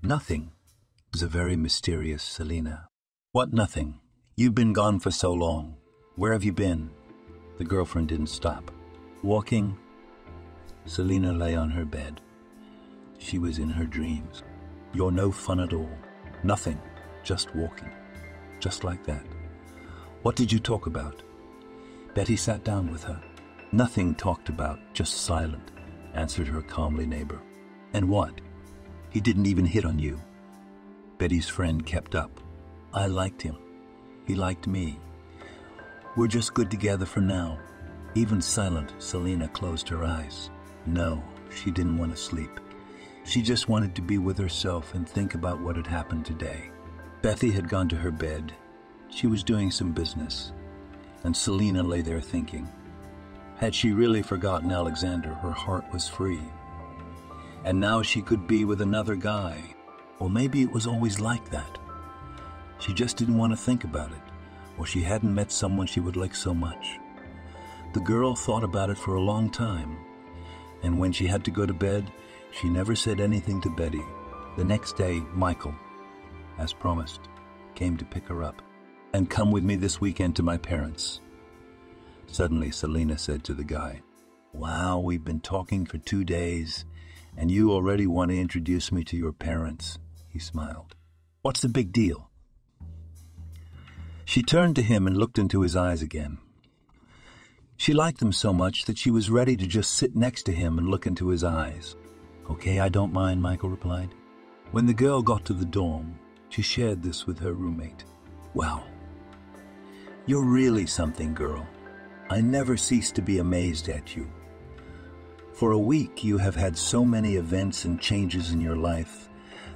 "Nothing." It was a very mysterious Selina. "What nothing? You've been gone for so long. Where have you been?" The girlfriend didn't stop. "Walking." Selina lay on her bed. She was in her dreams. "You're no fun at all. Nothing. Just walking. Just like that." "What did you talk about?" Betty sat down with her. "Nothing talked about, just silent," answered her calmly neighbor. "And what? He didn't even hit on you." Betty's friend kept up. "I liked him. He liked me. We're just good together for now." Even silent, Selina closed her eyes. No, she didn't want to sleep. She just wanted to be with herself and think about what had happened today. Betty had gone to her bed. She was doing some business, and Selina lay there thinking. Had she really forgotten Alexander, her heart was free. And now she could be with another guy. Or maybe it was always like that. She just didn't want to think about it, or she hadn't met someone she would like so much. The girl thought about it for a long time, and when she had to go to bed, she never said anything to Betty. The next day, Michael, as promised, came to pick her up. "And come with me this weekend to my parents." Suddenly, Selina said to the guy, "Wow, we've been talking for 2 days, and you already want to introduce me to your parents." He smiled. "What's the big deal?" She turned to him and looked into his eyes again. She liked them so much that she was ready to just sit next to him and look into his eyes. "Okay, I don't mind," Michael replied. When the girl got to the dorm, she shared this with her roommate. "Wow, you're really something, girl. I never cease to be amazed at you. For a week, you have had so many events and changes in your life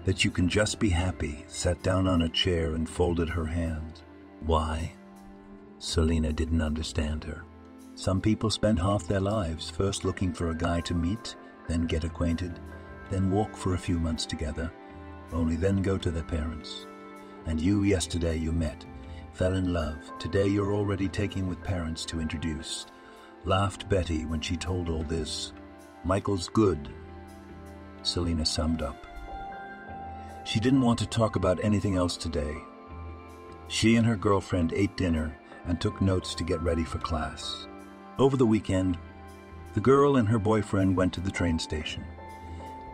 that you can just be happy," sat down on a chair and folded her hands. "Why?" Selina didn't understand her. "Some people spend half their lives first looking for a guy to meet, then get acquainted, then walk for a few months together, only then go to their parents. And you, yesterday, you met, fell in love. Today you're already taking with parents to introduce." Laughed Betty when she told all this. "Michael's good," Selina summed up. She didn't want to talk about anything else today. She and her girlfriend ate dinner and took notes to get ready for class. Over the weekend, the girl and her boyfriend went to the train station.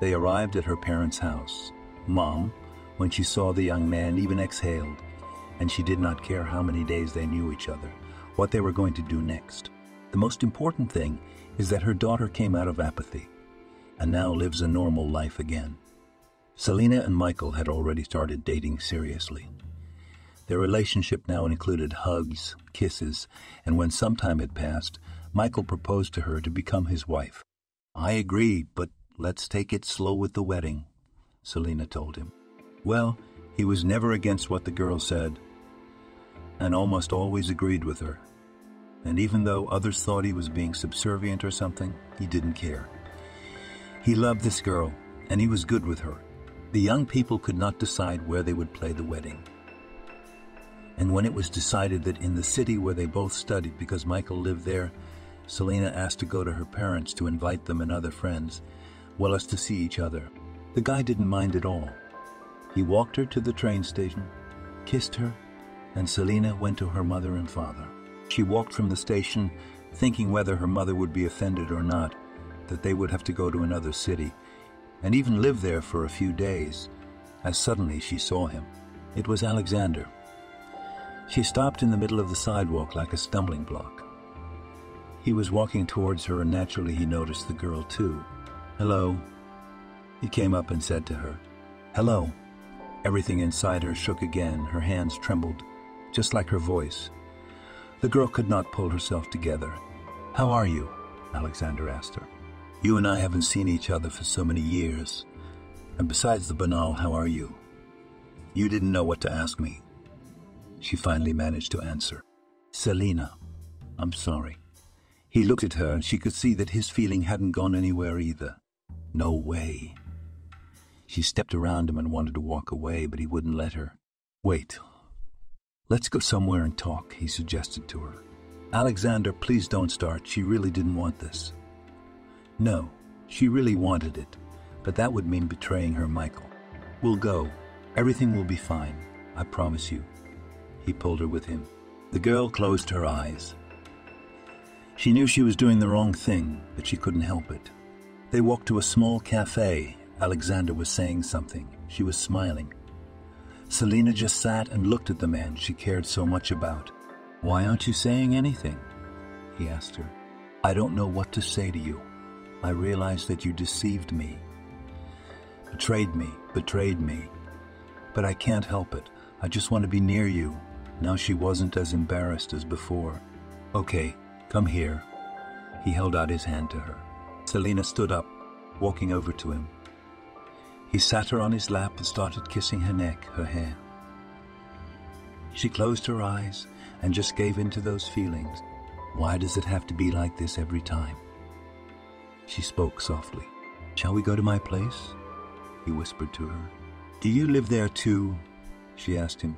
They arrived at her parents' house. Mom, when she saw the young man, even exhaled, and she did not care how many days they knew each other, what they were going to do next. The most important thing is that her daughter came out of apathy and now lives a normal life again. Selina and Michael had already started dating seriously. Their relationship now included hugs, kisses, and when some time had passed, Michael proposed to her to become his wife. "I agree, but let's take it slow with the wedding," Selina told him. Well, he was never against what the girl said, and almost always agreed with her. And even though others thought he was being subservient or something, he didn't care. He loved this girl, and he was good with her. The young people could not decide where they would play the wedding. And when it was decided that in the city where they both studied, because Michael lived there, Selina asked to go to her parents to invite them and other friends, well as to see each other. The guy didn't mind at all. He walked her to the train station, kissed her, and Selina went to her mother and father. She walked from the station, thinking whether her mother would be offended or not, that they would have to go to another city, and even lived there for a few days, as suddenly she saw him. It was Alexander. She stopped in the middle of the sidewalk like a stumbling block. He was walking towards her, and naturally he noticed the girl too. "Hello." He came up and said to her, "Hello." Everything inside her shook again. Her hands trembled, just like her voice. The girl could not pull herself together. "How are you?" Alexander asked her. "You and I haven't seen each other for so many years. And besides the banal, how are you? You didn't know what to ask me." She finally managed to answer. "Selina, I'm sorry." He looked at her, and she could see that his feeling hadn't gone anywhere either. No way. She stepped around him and wanted to walk away, but he wouldn't let her. "Wait. Let's go somewhere and talk," he suggested to her. "Alexander, please don't start. She really didn't want this." No, she really wanted it, but that would mean betraying her Michael. "We'll go. Everything will be fine. I promise you." He pulled her with him. The girl closed her eyes. She knew she was doing the wrong thing, but she couldn't help it. They walked to a small cafe. Alexander was saying something. She was smiling. Selina just sat and looked at the man she cared so much about. "Why aren't you saying anything?" he asked her. "I don't know what to say to you. I realize that you deceived me. Betrayed me. But I can't help it. I just want to be near you." Now she wasn't as embarrassed as before. "Okay, come here." He held out his hand to her. Selina stood up, walking over to him. He sat her on his lap and started kissing her neck, her hair. She closed her eyes and just gave in to those feelings. Why does it have to be like this every time? She spoke softly. "Shall we go to my place?" he whispered to her. "Do you live there too?" she asked him.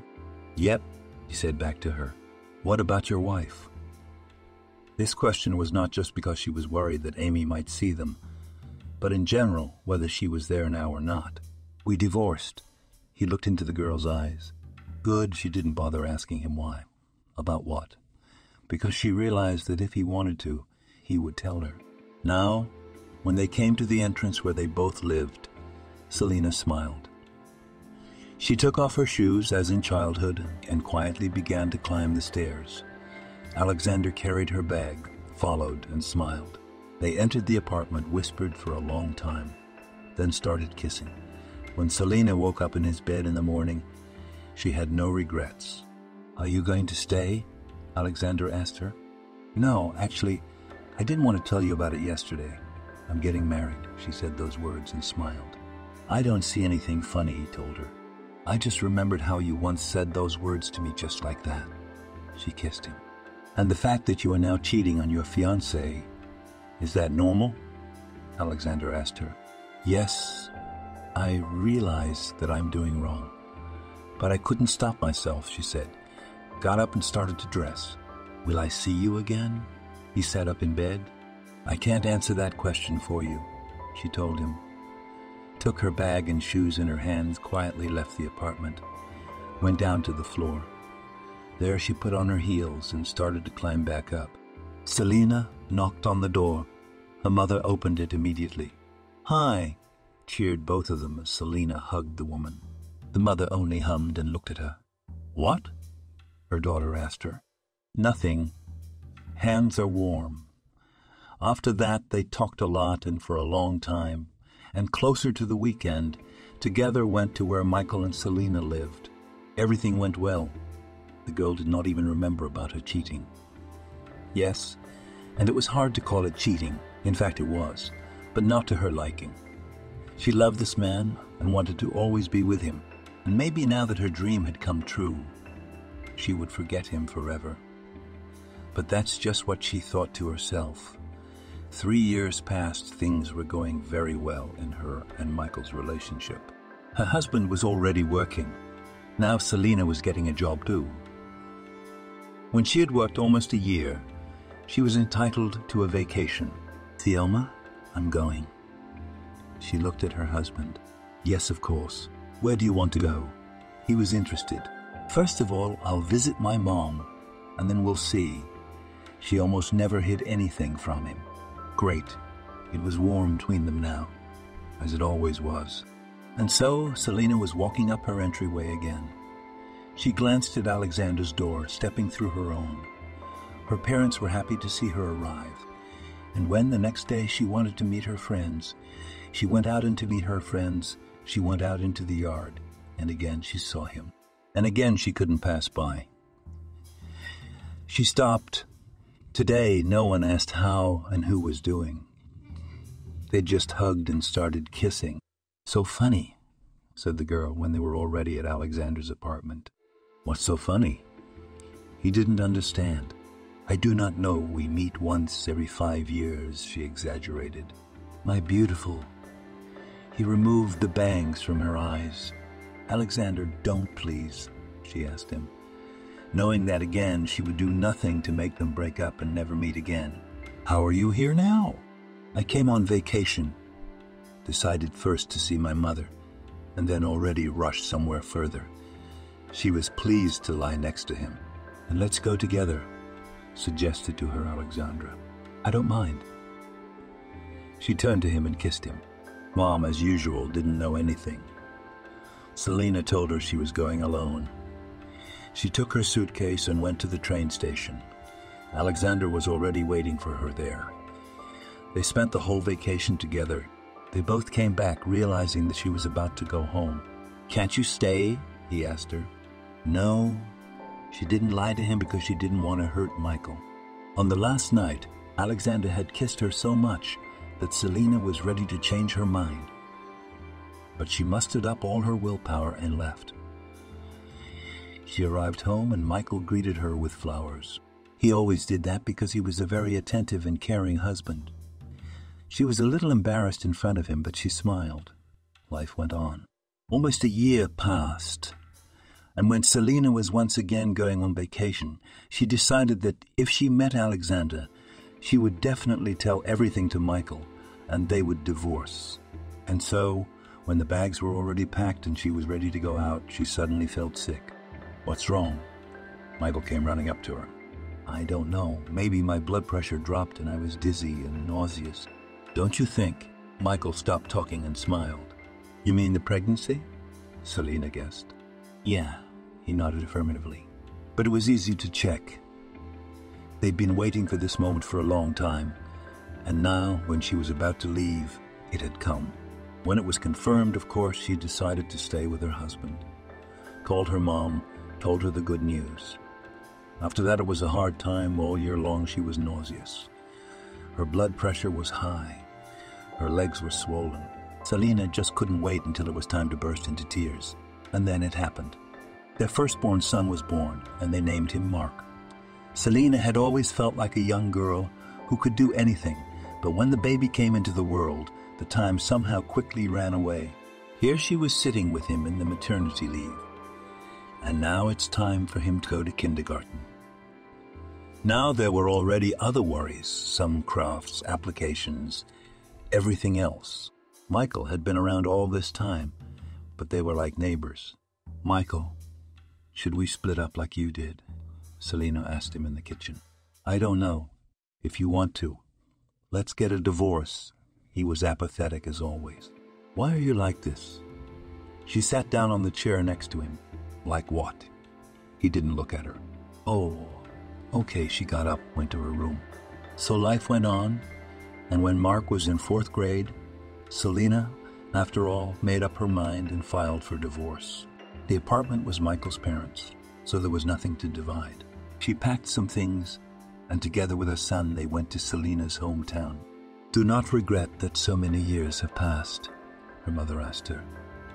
"Yep," he said back to her. "What about your wife?" This question was not just because she was worried that Amy might see them, but in general, whether she was there now or not. "We divorced." He looked into the girl's eyes. Good, she didn't bother asking him why. About what? Because she realized that if he wanted to, he would tell her. Now, when they came to the entrance where they both lived, Selina smiled. She took off her shoes, as in childhood, and quietly began to climb the stairs. Alexander carried her bag, followed, and smiled. They entered the apartment, whispered for a long time, then started kissing. When Selina woke up in his bed in the morning, she had no regrets. "Are you going to stay?" Alexander asked her. "No, actually, I didn't want to tell you about it yesterday. I'm getting married." She said those words and smiled. "I don't see anything funny," he told her. "I just remembered how you once said those words to me just like that." She kissed him. "And the fact that you are now cheating on your fiancé, is that normal?" Alexander asked her. "Yes, I realize that I'm doing wrong. But I couldn't stop myself," she said. Got up and started to dress. "Will I see you again?" He sat up in bed. "I can't answer that question for you," she told him. Took her bag and shoes in her hands, quietly left the apartment, went down to the floor. There she put on her heels and started to climb back up. Selina knocked on the door. Her mother opened it immediately. "Hi," cheered both of them as Selina hugged the woman. The mother only hummed and looked at her. "What?" her daughter asked her. "Nothing. Hands are warm." After that, they talked a lot and for a long time, and closer to the weekend, together went to where Michael and Selina lived. Everything went well. The girl did not even remember about her cheating. Yes, and it was hard to call it cheating. In fact, it was, but not to her liking. She loved this man and wanted to always be with him, and maybe now that her dream had come true, she would forget him forever. But that's just what she thought to herself. 3 years passed, things were going very well in her and Michael's relationship. Her husband was already working. Now Selina was getting a job too. When she had worked almost a year, she was entitled to a vacation. "Thelma, I'm going." She looked at her husband. "Yes, of course. Where do you want to go?" He was interested. "First of all, I'll visit my mom, and then we'll see." She almost never hid anything from him. Great. It was warm between them now. as it always was. And so Selina was walking up her entryway again. She glanced at Alexander's door, stepping through her own. Her parents were happy to see her arrive, and when the next day she wanted to meet her friends, she went out and to meet her friends, she went out into the yard, and again she saw him. And again she couldn't pass by. She stopped. Today no one asked how and who was doing. They just hugged and started kissing. "So funny," said the girl when they were already at Alexander's apartment. "What's so funny?" He didn't understand. "I do not know. We meet once every 5 years," she exaggerated. "My beautiful." He removed the bangs from her eyes. "Alexander, don't please," she asked him, knowing that again she would do nothing to make them break up and never meet again. "How are you here now?" "I came on vacation. Decided first to see my mother, and then already rushed somewhere further." She was pleased to lie next to him. "And let's go together," suggested to her Alexandra. "I don't mind." She turned to him and kissed him. Mom, as usual, didn't know anything. Selina told her she was going alone. She took her suitcase and went to the train station. Alexander was already waiting for her there. They spent the whole vacation together. They both came back realizing that she was about to go home. "Can't you stay?" he asked her. No. She didn't lie to him because she didn't want to hurt Michael. On the last night, Alexander had kissed her so much that Selina was ready to change her mind. But she mustered up all her willpower and left. She arrived home and Michael greeted her with flowers. He always did that because he was a very attentive and caring husband. She was a little embarrassed in front of him, but she smiled. Life went on. Almost a year passed, and when Selina was once again going on vacation, she decided that if she met Alexander, she would definitely tell everything to Michael, and they would divorce. And so, when the bags were already packed and she was ready to go out, she suddenly felt sick. "What's wrong?" Michael came running up to her. "I don't know. Maybe my blood pressure dropped and I was dizzy and nauseous." "Don't you think?" Michael stopped talking and smiled. "You mean the pregnancy?" Selina guessed. "Yeah," he nodded affirmatively. But it was easy to check. They'd been waiting for this moment for a long time, and now, when she was about to leave, it had come. When it was confirmed, of course, she decided to stay with her husband. Called her mom, told her the good news. After that, it was a hard time. All year long, she was nauseous. Her blood pressure was high. Her legs were swollen. Selina just couldn't wait until it was time to burst into tears. And then it happened. Their firstborn son was born, and they named him Mark. Selina had always felt like a young girl who could do anything, but when the baby came into the world, the time somehow quickly ran away. Here she was sitting with him in the maternity leave. And now it's time for him to go to kindergarten. Now there were already other worries, some crafts, applications, everything else. Michael had been around all this time, but they were like neighbors. "Michael, should we split up like you did?" Selina asked him in the kitchen. "I don't know. If you want to. Let's get a divorce." He was apathetic as always. "Why are you like this?" She sat down on the chair next to him. "Like what?" He didn't look at her. "Oh, okay." She got up, went to her room. So life went on, and when Mark was in 4th grade, Selina, after all, made up her mind and filed for divorce. The apartment was Michael's parents', so there was nothing to divide. She packed some things, and together with her son, they went to Selina's hometown. "Do not regret that so many years have passed," her mother asked her.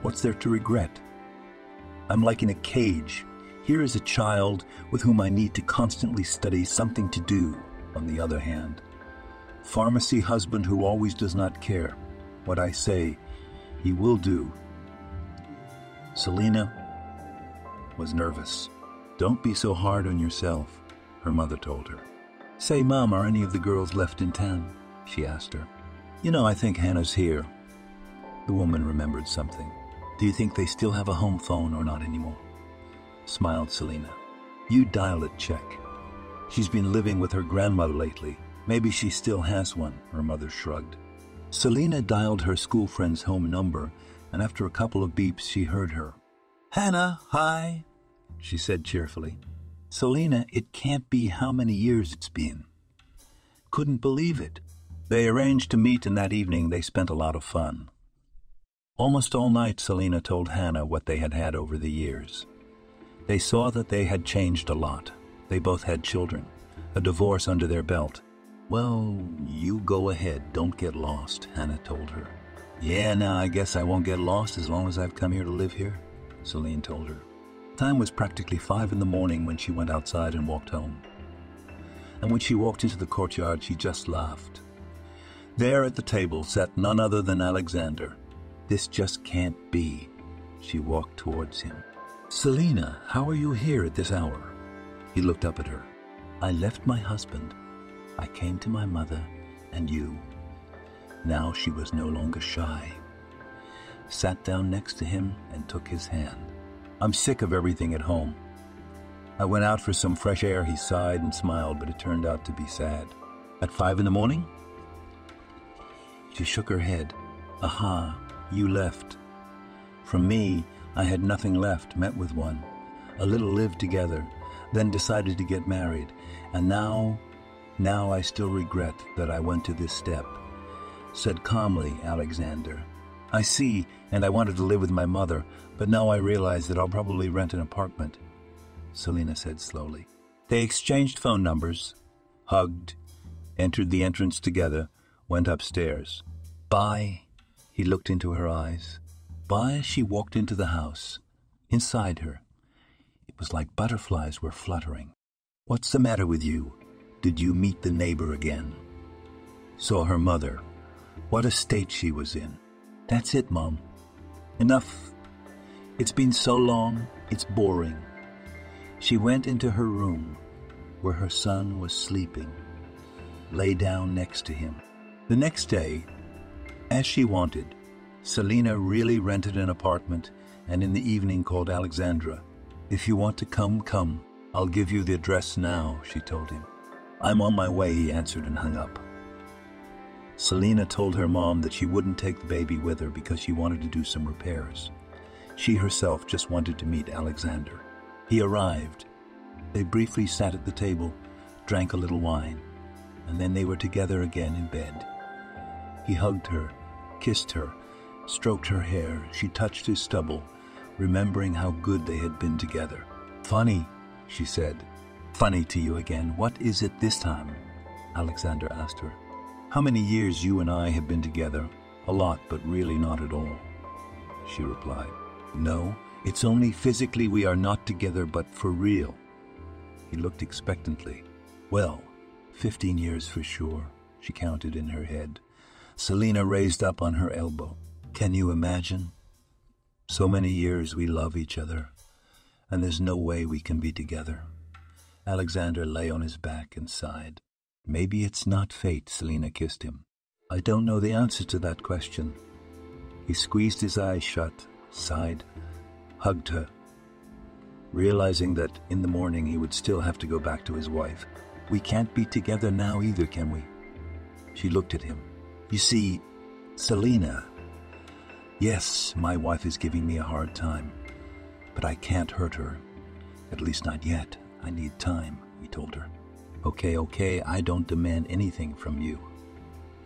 "What's there to regret? I'm like in a cage. Here is a child with whom I need to constantly study something to do, on the other hand. Pharmacy husband who always does not care. What I say, he will do." Selina was nervous. "Don't be so hard on yourself," her mother told her. "Say, Mom, are any of the girls left in town?" she asked her. "You know, I think Hannah's here." The woman remembered something. "Do you think they still have a home phone or not anymore?" Smiled Selina. "You dial it, check. She's been living with her grandmother lately. Maybe she still has one," her mother shrugged. Selena dialed her school friend's home number, and after a couple of beeps, she heard her. "Hannah, hi," she said cheerfully. "Selena, it can't be how many years it's been." Couldn't believe it. They arranged to meet, and that evening they spent a lot of fun. Almost all night, Selena told Hannah what they had had over the years. They saw that they had changed a lot. They both had children, a divorce under their belt. "Well, you go ahead, don't get lost," Hannah told her. "Yeah, now I guess I won't get lost as long as I've come here to live here," Selena told her. Time was practically 5 in the morning when she went outside and walked home. And when she walked into the courtyard, she just laughed. There at the table sat none other than Alexander. "This just can't be." She walked towards him. "Selena, how are you here at this hour?" He looked up at her. "I left my husband. I came to my mother and you." Now she was no longer shy. Sat down next to him and took his hand. "I'm sick of everything at home. I went out for some fresh air." He sighed and smiled, but it turned out to be sad. "At 5 in the morning?" She shook her head. "Aha, you left. From me, I had nothing left, met with one. A little lived together, then decided to get married. And now I still regret that I went to this step," said calmly Alexander. "I see, and I wanted to live with my mother, but now I realize that I'll probably rent an apartment," Selena said slowly. They exchanged phone numbers, hugged, entered the entrance together, went upstairs. "Bye." He looked into her eyes. Bye, she walked into the house. Inside her, it was like butterflies were fluttering. "What's the matter with you? Did you meet the neighbor again?" Saw her mother. What a state she was in. "That's it, Mom. Enough. It's been so long, it's boring." She went into her room, where her son was sleeping, lay down next to him. The next day, as she wanted, Selena really rented an apartment and in the evening called Alexandra. "If you want to come, come. I'll give you the address now," she told him. "I'm on my way," he answered and hung up. Selena told her mom that she wouldn't take the baby with her because she wanted to do some repairs. She herself just wanted to meet Alexander. He arrived. They briefly sat at the table, drank a little wine, and then they were together again in bed. He hugged her, kissed her, stroked her hair. She touched his stubble, remembering how good they had been together. "Funny," she said. "Funny to you again. What is it this time?" Alexander asked her. "How many years you and I have been together? A lot, but really not at all," she replied. "No, it's only physically we are not together, but for real." He looked expectantly. "Well, 15 years for sure," she counted in her head. Selena raised up on her elbow. "Can you imagine? So many years we love each other, and there's no way we can be together." Alexander lay on his back and sighed. "Maybe it's not fate," Selena kissed him. "I don't know the answer to that question." He squeezed his eyes shut, sighed, hugged her, realizing that in the morning he would still have to go back to his wife. "We can't be together now either, can we?" She looked at him. "You see, Selena, yes, my wife is giving me a hard time, but I can't hurt her. At least not yet. I need time," he told her. Okay, I don't demand anything from you."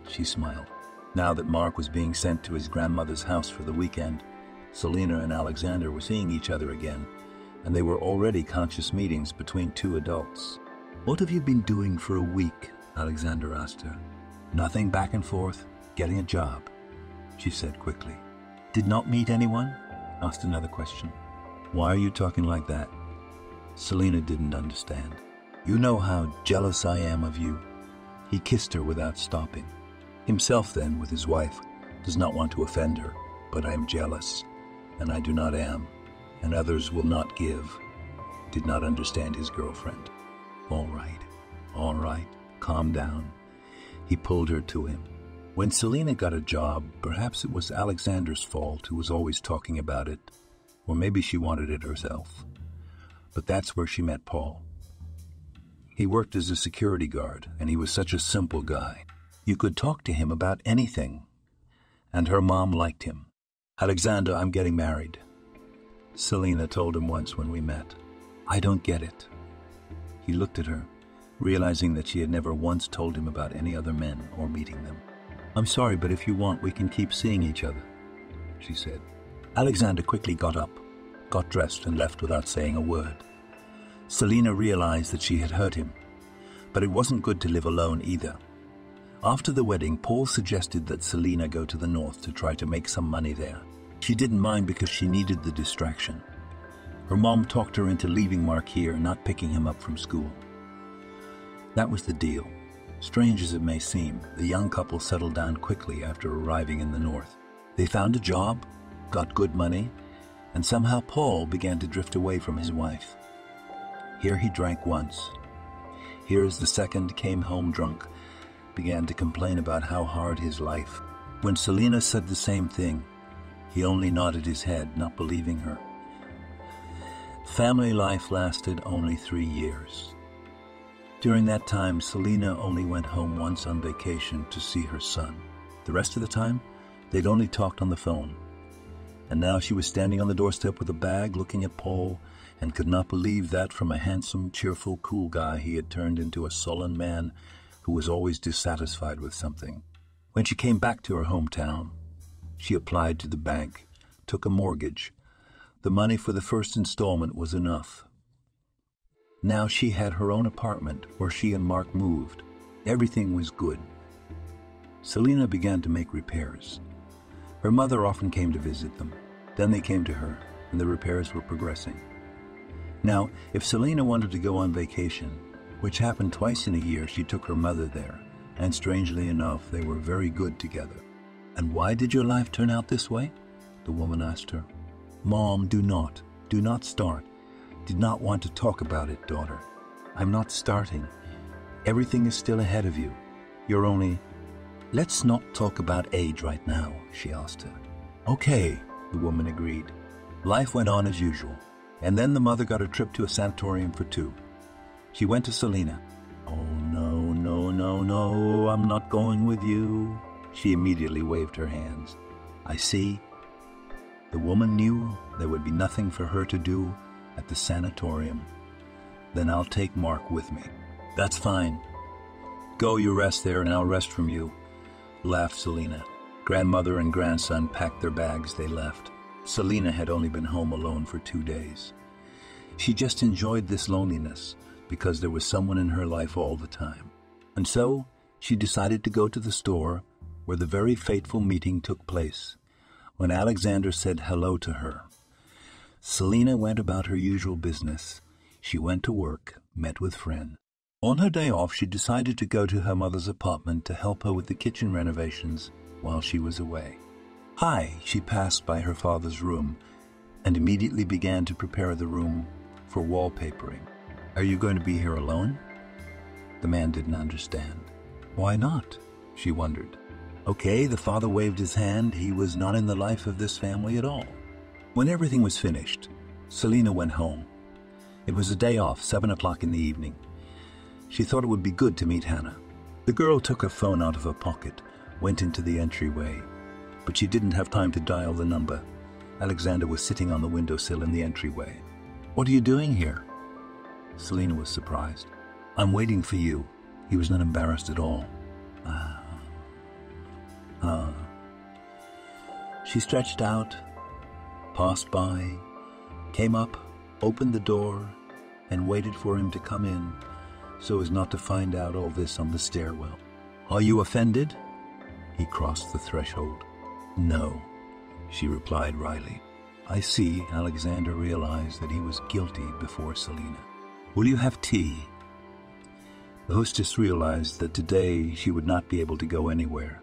She smiled. Now that Mark was being sent to his grandmother's house for the weekend, Selena and Alexander were seeing each other again, and they were already conscious meetings between two adults. "What have you been doing for a week?" Alexander asked her. "Nothing, back and forth, getting a job," she said quickly. "Did not meet anyone?" asked another question. "Why are you talking like that?" Selena didn't understand. "You know how jealous I am of you." He kissed her without stopping. Himself then, with his wife, does not want to offend her, but I am jealous, and I do not am, and others will not give. Did not understand his girlfriend. All right, calm down." He pulled her to him. When Selena got a job, perhaps it was Alexander's fault, who was always talking about it, or maybe she wanted it herself. But that's where she met Paul. He worked as a security guard, and he was such a simple guy. You could talk to him about anything, and her mom liked him. "Alexander, I'm getting married," Selena told him once when we met. "I don't get it." He looked at her, realizing that she had never once told him about any other men or meeting them. "I'm sorry, but if you want, we can keep seeing each other," she said. Alexander quickly got up, got dressed, and left without saying a word. Selena realized that she had hurt him, but it wasn't good to live alone either. After the wedding, Paul suggested that Selena go to the north to try to make some money there. She didn't mind because she needed the distraction. Her mom talked her into leaving Mark here and not picking him up from school. That was the deal. Strange as it may seem, the young couple settled down quickly after arriving in the north. They found a job, got good money, and somehow Paul began to drift away from his wife. Here he drank once. Here as the second came home drunk, began to complain about how hard his life. When Selena said the same thing, he only nodded his head, not believing her. Family life lasted only 3 years. During that time, Selena only went home once on vacation to see her son. The rest of the time, they'd only talked on the phone. And now she was standing on the doorstep with a bag, looking at Paul, and could not believe that from a handsome, cheerful, cool guy he had turned into a sullen man who was always dissatisfied with something. When she came back to her hometown, she applied to the bank, took a mortgage. The money for the first installment was enough. Now she had her own apartment where she and Mark moved. Everything was good. Selena began to make repairs. Her mother often came to visit them. Then they came to her, and the repairs were progressing. Now, if Selena wanted to go on vacation, which happened twice in a year, she took her mother there, and strangely enough, they were very good together. "And why did your life turn out this way?" the woman asked her. "Mom, do not start. Did not want to talk about it, daughter. I'm not starting. Everything is still ahead of you. You're only..." "Let's not talk about age right now," she asked her. "Okay," the woman agreed. Life went on as usual, and then the mother got a trip to a sanatorium for 2. She went to Selena. "Oh, no, I'm not going with you." She immediately waved her hands. "I see." The woman knew there would be nothing for her to do at the sanatorium. "Then I'll take Mark with me." "That's fine. Go, you rest there, and I'll rest from you," laughed Selena. Grandmother and grandson packed their bags. They left. Selena had only been home alone for 2 days. She just enjoyed this loneliness because there was someone in her life all the time. And so she decided to go to the store where the very fateful meeting took place. When Alexander said hello to her, Selena went about her usual business. She went to work, met with friends. On her day off, she decided to go to her mother's apartment to help her with the kitchen renovations while she was away. "Hi," she passed by her father's room and immediately began to prepare the room for wallpapering. "Are you going to be here alone?" The man didn't understand. "Why not?" she wondered. Okay, the father waved his hand. He was not in the life of this family at all. When everything was finished, Selena went home. It was a day off, 7 o'clock in the evening. She thought it would be good to meet Hannah. The girl took her phone out of her pocket, went into the entryway, but she didn't have time to dial the number. Alexander was sitting on the windowsill in the entryway. "What are you doing here?" Selena was surprised. "I'm waiting for you." He was not embarrassed at all. She stretched out, passed by, came up, opened the door, and waited for him to come in so as not to find out all this on the stairwell. "Are you offended?" He crossed the threshold. "No," she replied wryly. "I see." Alexander realized that he was guilty before Selena. "Will you have tea?" The hostess realized that today she would not be able to go anywhere.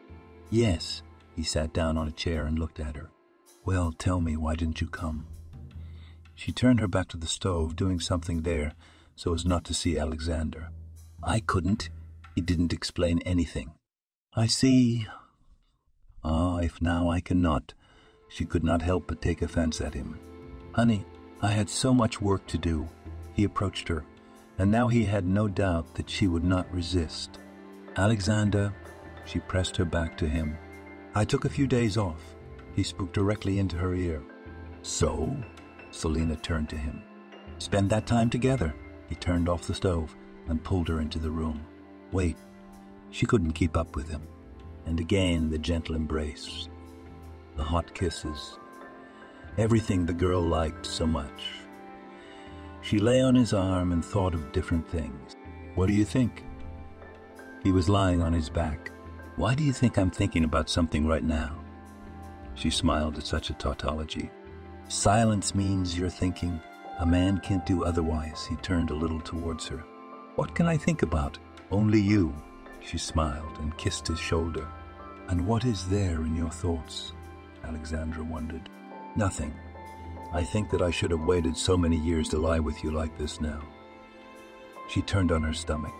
"Yes." He sat down on a chair and looked at her. "Well, tell me, why didn't you come?" She turned her back to the stove, doing something there so as not to see Alexander. "I couldn't." He didn't explain anything. "I see." If now I cannot." She could not help but take offense at him. "Honey, I had so much work to do." He approached her, and now he had no doubt that she would not resist. "Alexander," she pressed her back to him. I took a few days off. He spoke directly into her ear. So? Selina turned to him. Spend that time together. He turned off the stove and pulled her into the room. Wait. She couldn't keep up with him. And again the gentle embrace, the hot kisses, everything the girl liked so much. She lay on his arm and thought of different things. What do you think? He was lying on his back. Why do you think I'm thinking about something right now? She smiled at such a tautology. Silence means you're thinking. A man can't do otherwise. He turned a little towards her. What can I think about? Only you. She smiled and kissed his shoulder. And what is there in your thoughts? Alexandra wondered. Nothing. I think that I should have waited so many years to lie with you like this now. She turned on her stomach.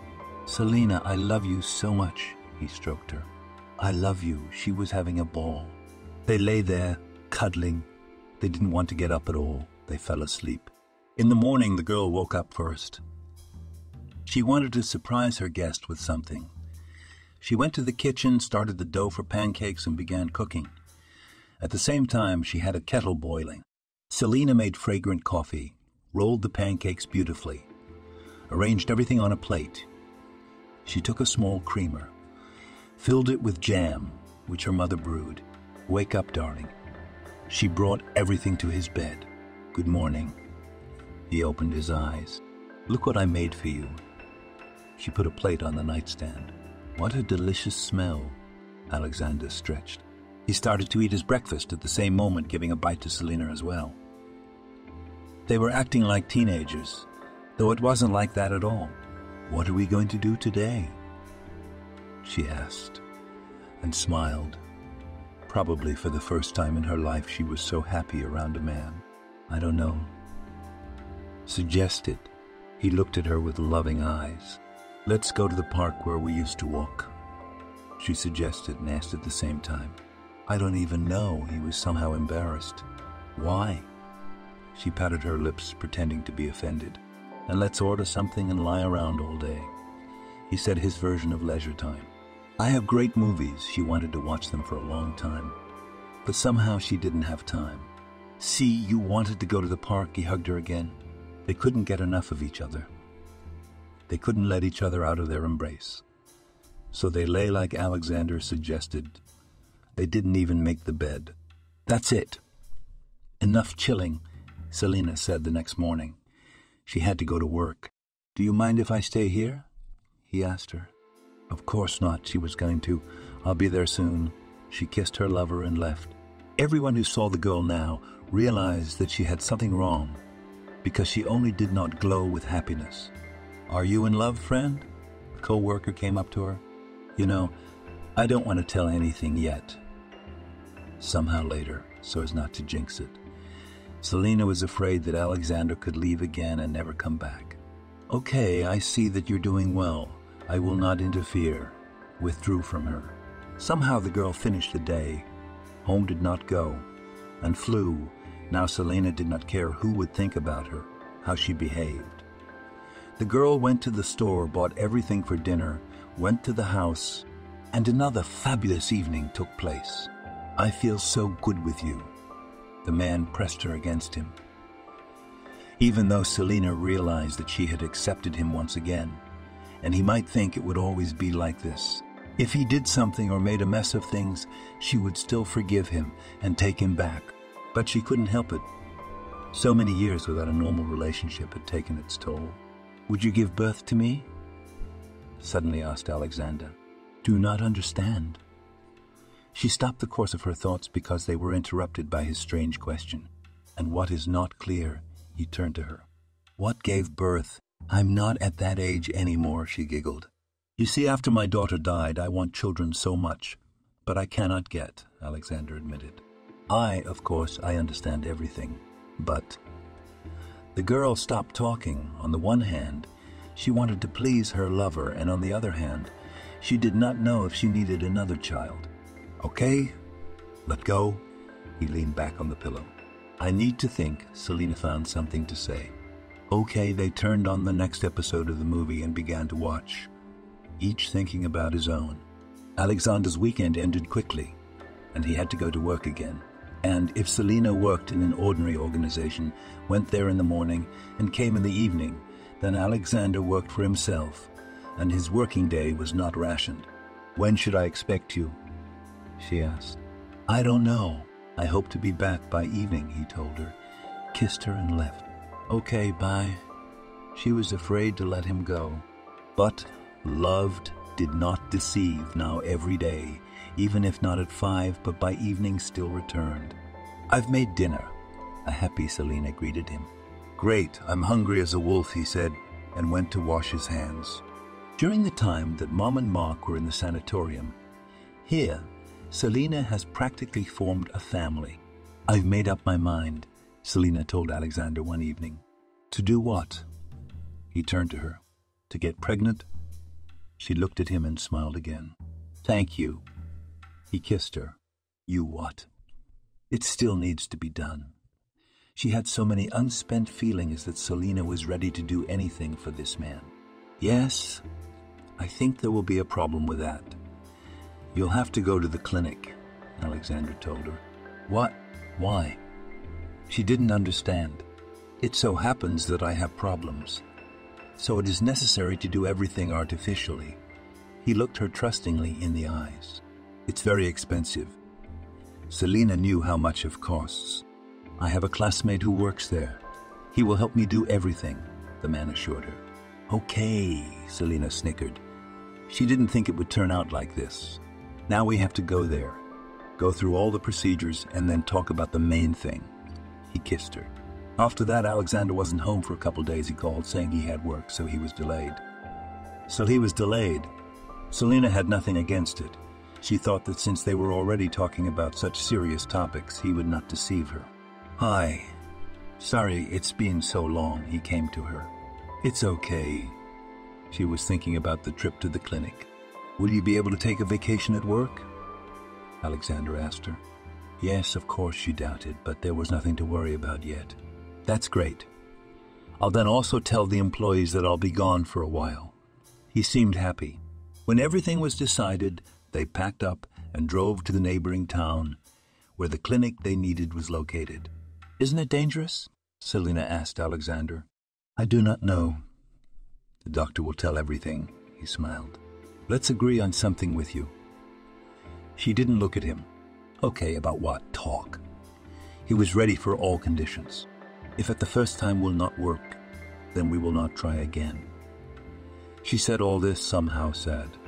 Selina, I love you so much. He stroked her. I love you. She was having a ball. They lay there, cuddling. They didn't want to get up at all. They fell asleep. In the morning, the girl woke up first. She wanted to surprise her guest with something. She went to the kitchen, started the dough for pancakes, and began cooking. At the same time, she had a kettle boiling. Selina made fragrant coffee, rolled the pancakes beautifully, arranged everything on a plate. She took a small creamer, filled it with jam, which her mother brewed. Wake up, darling. She brought everything to his bed. Good morning. He opened his eyes. Look what I made for you. She put a plate on the nightstand. What a delicious smell. Alexander stretched. He started to eat his breakfast at the same moment, giving a bite to Selina as well. They were acting like teenagers, though it wasn't like that at all. What are we going to do today? She asked, and smiled. Probably for the first time in her life, she was so happy around a man. I don't know. Suggest it. He looked at her with loving eyes. Let's go to the park where we used to walk. She suggested and asked at the same time. I don't even know. He was somehow embarrassed. Why? She patted her lips, pretending to be offended. And let's order something and lie around all day. He said his version of leisure time. I have great movies. She wanted to watch them for a long time. But somehow she didn't have time. See, you wanted to go to the park, he hugged her again. They couldn't get enough of each other. They couldn't let each other out of their embrace. So they lay like Alexander suggested. They didn't even make the bed. That's it. Enough chilling, Selina said the next morning. She had to go to work. Do you mind if I stay here? He asked her. Of course not, she was going to. I'll be there soon. She kissed her lover and left. Everyone who saw the girl now realized that she had something wrong, because she only did not glow with happiness. Are you in love, friend? A co-worker came up to her. You know, I don't want to tell anything yet. Somehow later, so as not to jinx it. Selina was afraid that Alexander could leave again and never come back. Okay, I see that you're doing well. I will not interfere. Withdrew from her. Somehow the girl finished the day. Home did not go, and flew. Now Selina did not care who would think about her, how she behaved. The girl went to the store, bought everything for dinner, went to the house, and another fabulous evening took place. I feel so good with you. The man pressed her against him. Even though Selina realized that she had accepted him once again, and he might think it would always be like this. If he did something or made a mess of things, she would still forgive him and take him back. But she couldn't help it. So many years without a normal relationship had taken its toll. Would you give birth to me? Suddenly asked Alexander. Do not understand. She stopped the course of her thoughts because they were interrupted by his strange question. And what is not clear? He turned to her. What gave birth? I'm not at that age anymore, she giggled. You see, after my daughter died, I want children so much, but I cannot get, Alexander admitted. Of course, I understand everything, but... The girl stopped talking. On the one hand, she wanted to please her lover, and on the other hand, she did not know if she needed another child. Okay, let go. He leaned back on the pillow. I need to think. Selina found something to say. Okay, they turned on the next episode of the movie and began to watch, each thinking about his own. Alexander's weekend ended quickly. and he had to go to work again. And if Selina worked in an ordinary organization, went there in the morning and came in the evening, then Alexander worked for himself, and his working day was not rationed. "When should I expect you?" she asked. "I don't know. I hope to be back by evening," he told her, kissed her and left. "Okay, bye." She was afraid to let him go. But loved did not deceive now every day, even if not at 5, but by evening still returned. "I've made dinner," a happy Selina greeted him. "Great, I'm hungry as a wolf," he said, and went to wash his hands. During the time that Mom and Mark were in the sanatorium, here, Selina has practically formed a family. "I've made up my mind," Selina told Alexander one evening. "To do what?" He turned to her. "To get pregnant?" She looked at him and smiled again. "Thank you." He kissed her. "You what?" "It still needs to be done." She had so many unspent feelings that Selina was ready to do anything for this man. "Yes, I think there will be a problem with that. You'll have to go to the clinic," Alexander told her. "What? Why?" She didn't understand. "It so happens that I have problems, so it is necessary to do everything artificially." He looked her trustingly in the eyes. "It's very expensive." Selina knew how much it costs. "I have a classmate who works there. He will help me do everything," the man assured her. "Okay," Selina snickered. She didn't think it would turn out like this. "Now we have to go there, go through all the procedures, and then talk about the main thing." He kissed her. After that, Alexander wasn't home for a couple days. He called, saying he had work, so he was delayed. Selina had nothing against it. She thought that since they were already talking about such serious topics, he would not deceive her. "Hi. Sorry it's been so long," he came to her. "It's okay." She was thinking about the trip to the clinic. "Will you be able to take a vacation at work?" Alexander asked her. Yes, of course, she doubted, but there was nothing to worry about yet. "That's great. I'll then also tell the employees that I'll be gone for a while." He seemed happy. When everything was decided, they packed up and drove to the neighboring town, where the clinic they needed was located. "Isn't it dangerous?" Selina asked Alexander. "I do not know. The doctor will tell everything," he smiled. "Let's agree on something with you." She didn't look at him. "Okay, about what? Talk." He was ready for all conditions. "If at the first time will not work, then we will not try again." She said all this somehow sad.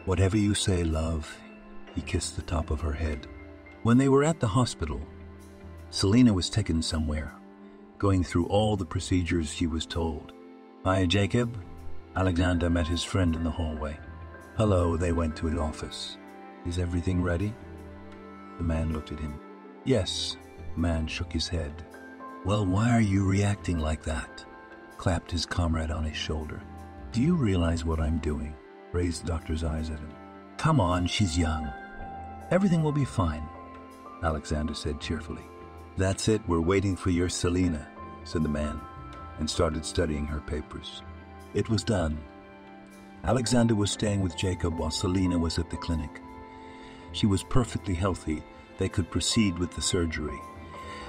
"Whatever you say, love." He kissed the top of her head. When they were at the hospital, Selina was taken somewhere, going through all the procedures she was told. "Hi, Jacob." Alexander met his friend in the hallway. "Hello," they went to his office. "Is everything ready?" The man looked at him. "Yes." The man shook his head. "Well, why are you reacting like that?" Clapped his comrade on his shoulder. "Do you realize what I'm doing?" Raised the doctor's eyes at him. "Come on, she's young. Everything will be fine," Alexander said cheerfully. "That's it, we're waiting for your Selina," said the man, and started studying her papers. It was done. Alexander was staying with Jacob while Selina was at the clinic. She was perfectly healthy. They could proceed with the surgery.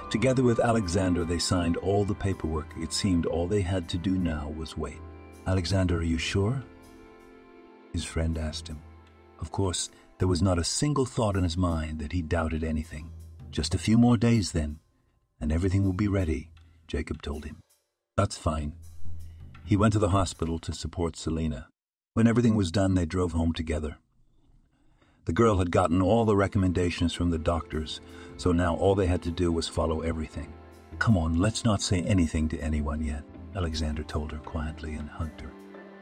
Together with Alexander, they signed all the paperwork. It seemed all they had to do now was wait. "Alexander, are you sure?" His friend asked him. Of course, there was not a single thought in his mind that he doubted anything. "Just a few more days then, and everything will be ready," Jacob told him. "That's fine." He went to the hospital to support Selina. When everything was done, they drove home together. The girl had gotten all the recommendations from the doctors, so now all they had to do was follow everything. "Come on, let's not say anything to anyone yet," Alexander told her quietly and hugged her.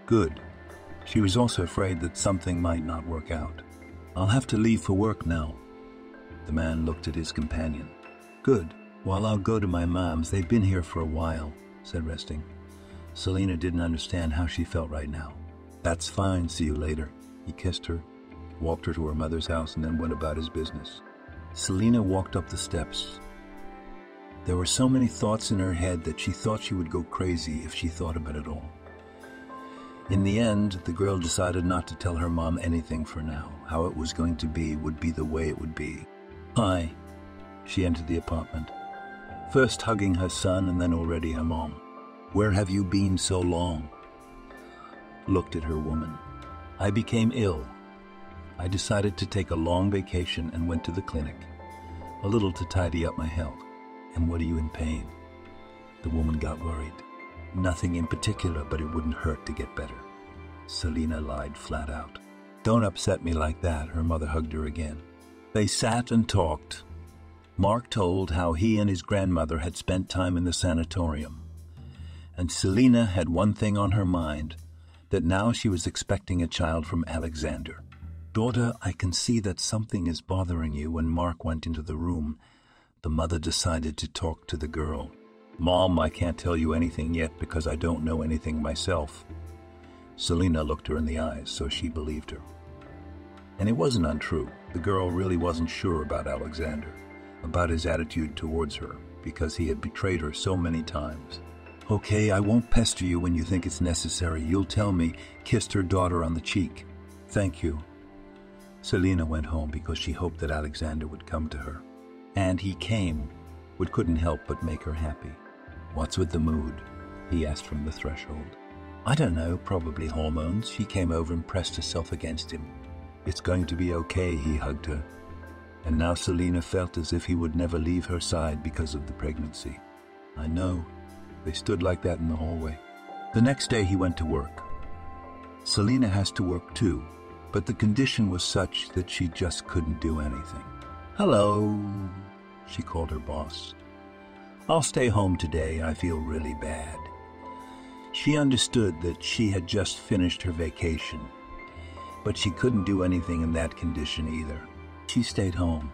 "Good." She was also afraid that something might not work out. "I'll have to leave for work now." The man looked at his companion. "Good. Well, I'll go to my mom's. They've been here for a while," said resting. Selina didn't understand how she felt right now. "That's fine. See you later." He kissed her, walked her to her mother's house, and then went about his business. Selina walked up the steps. There were so many thoughts in her head that she thought she would go crazy if she thought about it all. In the end, the girl decided not to tell her mom anything for now. How it was going to be would be the way it would be. Hi. She entered the apartment, first hugging her son and then already her mom. Where have you been so long? Looked at her woman. I became ill. I decided to take a long vacation and went to the clinic, a little to tidy up my health. And what are you in pain? The woman got worried. Nothing in particular, but it wouldn't hurt to get better. Selina lied flat out. Don't upset me like that, her mother hugged her again. They sat and talked. Mark told how he and his grandmother had spent time in the sanatorium. And Selina had one thing on her mind, that now she was expecting a child from Alexander. Daughter, I can see that something is bothering you. When Mark went into the room, the mother decided to talk to the girl. Mom, I can't tell you anything yet because I don't know anything myself. Selina looked her in the eyes, so she believed her. And it wasn't untrue. The girl really wasn't sure about Alexander, about his attitude towards her, because he had betrayed her so many times. Okay, I won't pester you when you think it's necessary. You'll tell me, kissed her daughter on the cheek. Thank you. Selina went home because she hoped that Alexander would come to her. And he came, which couldn't help but make her happy. What's with the mood? He asked from the threshold. I don't know, probably hormones. She came over and pressed herself against him. It's going to be okay, he hugged her. And now Selina felt as if he would never leave her side because of the pregnancy. I know. They stood like that in the hallway. The next day he went to work. Selina has to work too, but the condition was such that she just couldn't do anything. Hello, she called her boss. I'll stay home today. I feel really bad. She understood that she had just finished her vacation, but she couldn't do anything in that condition either. She stayed home.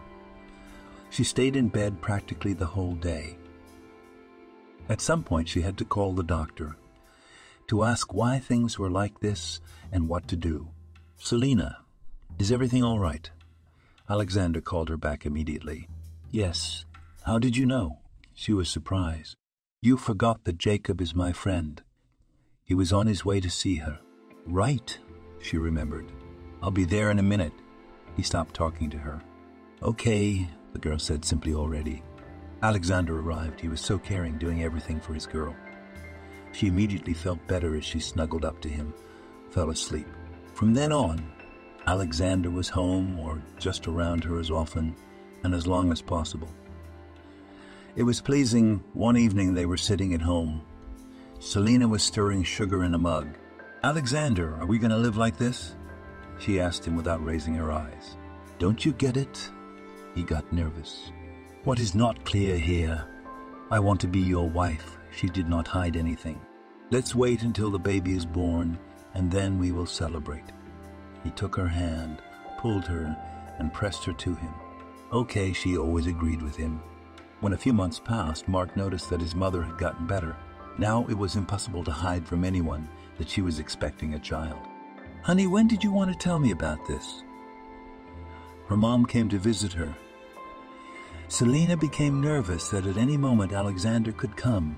She stayed in bed practically the whole day. At some point, she had to call the doctor to ask why things were like this and what to do. Selina, is everything all right? Alexander called her back immediately. Yes. How did you know? She was surprised. You forgot that Jacob is my friend. He was on his way to see her. Right, she remembered. I'll be there in a minute. He stopped talking to her. Okay, the girl said simply already. Alexander arrived. He was so caring, doing everything for his girl. She immediately felt better as she snuggled up to him, fell asleep. From then on, Alexander was home or just around her as often and as long as possible. It was pleasing. One evening they were sitting at home. Selina was stirring sugar in a mug. Alexander, are we going to live like this? She asked him without raising her eyes. Don't you get it? He got nervous. What is not clear here? I want to be your wife. She did not hide anything. Let's wait until the baby is born, and then we will celebrate. He took her hand, pulled her, and pressed her to him. Okay, she always agreed with him. When a few months passed, Mark noticed that his mother had gotten better. Now it was impossible to hide from anyone that she was expecting a child. Honey, when did you want to tell me about this? Her mom came to visit her. Selina became nervous that at any moment Alexander could come,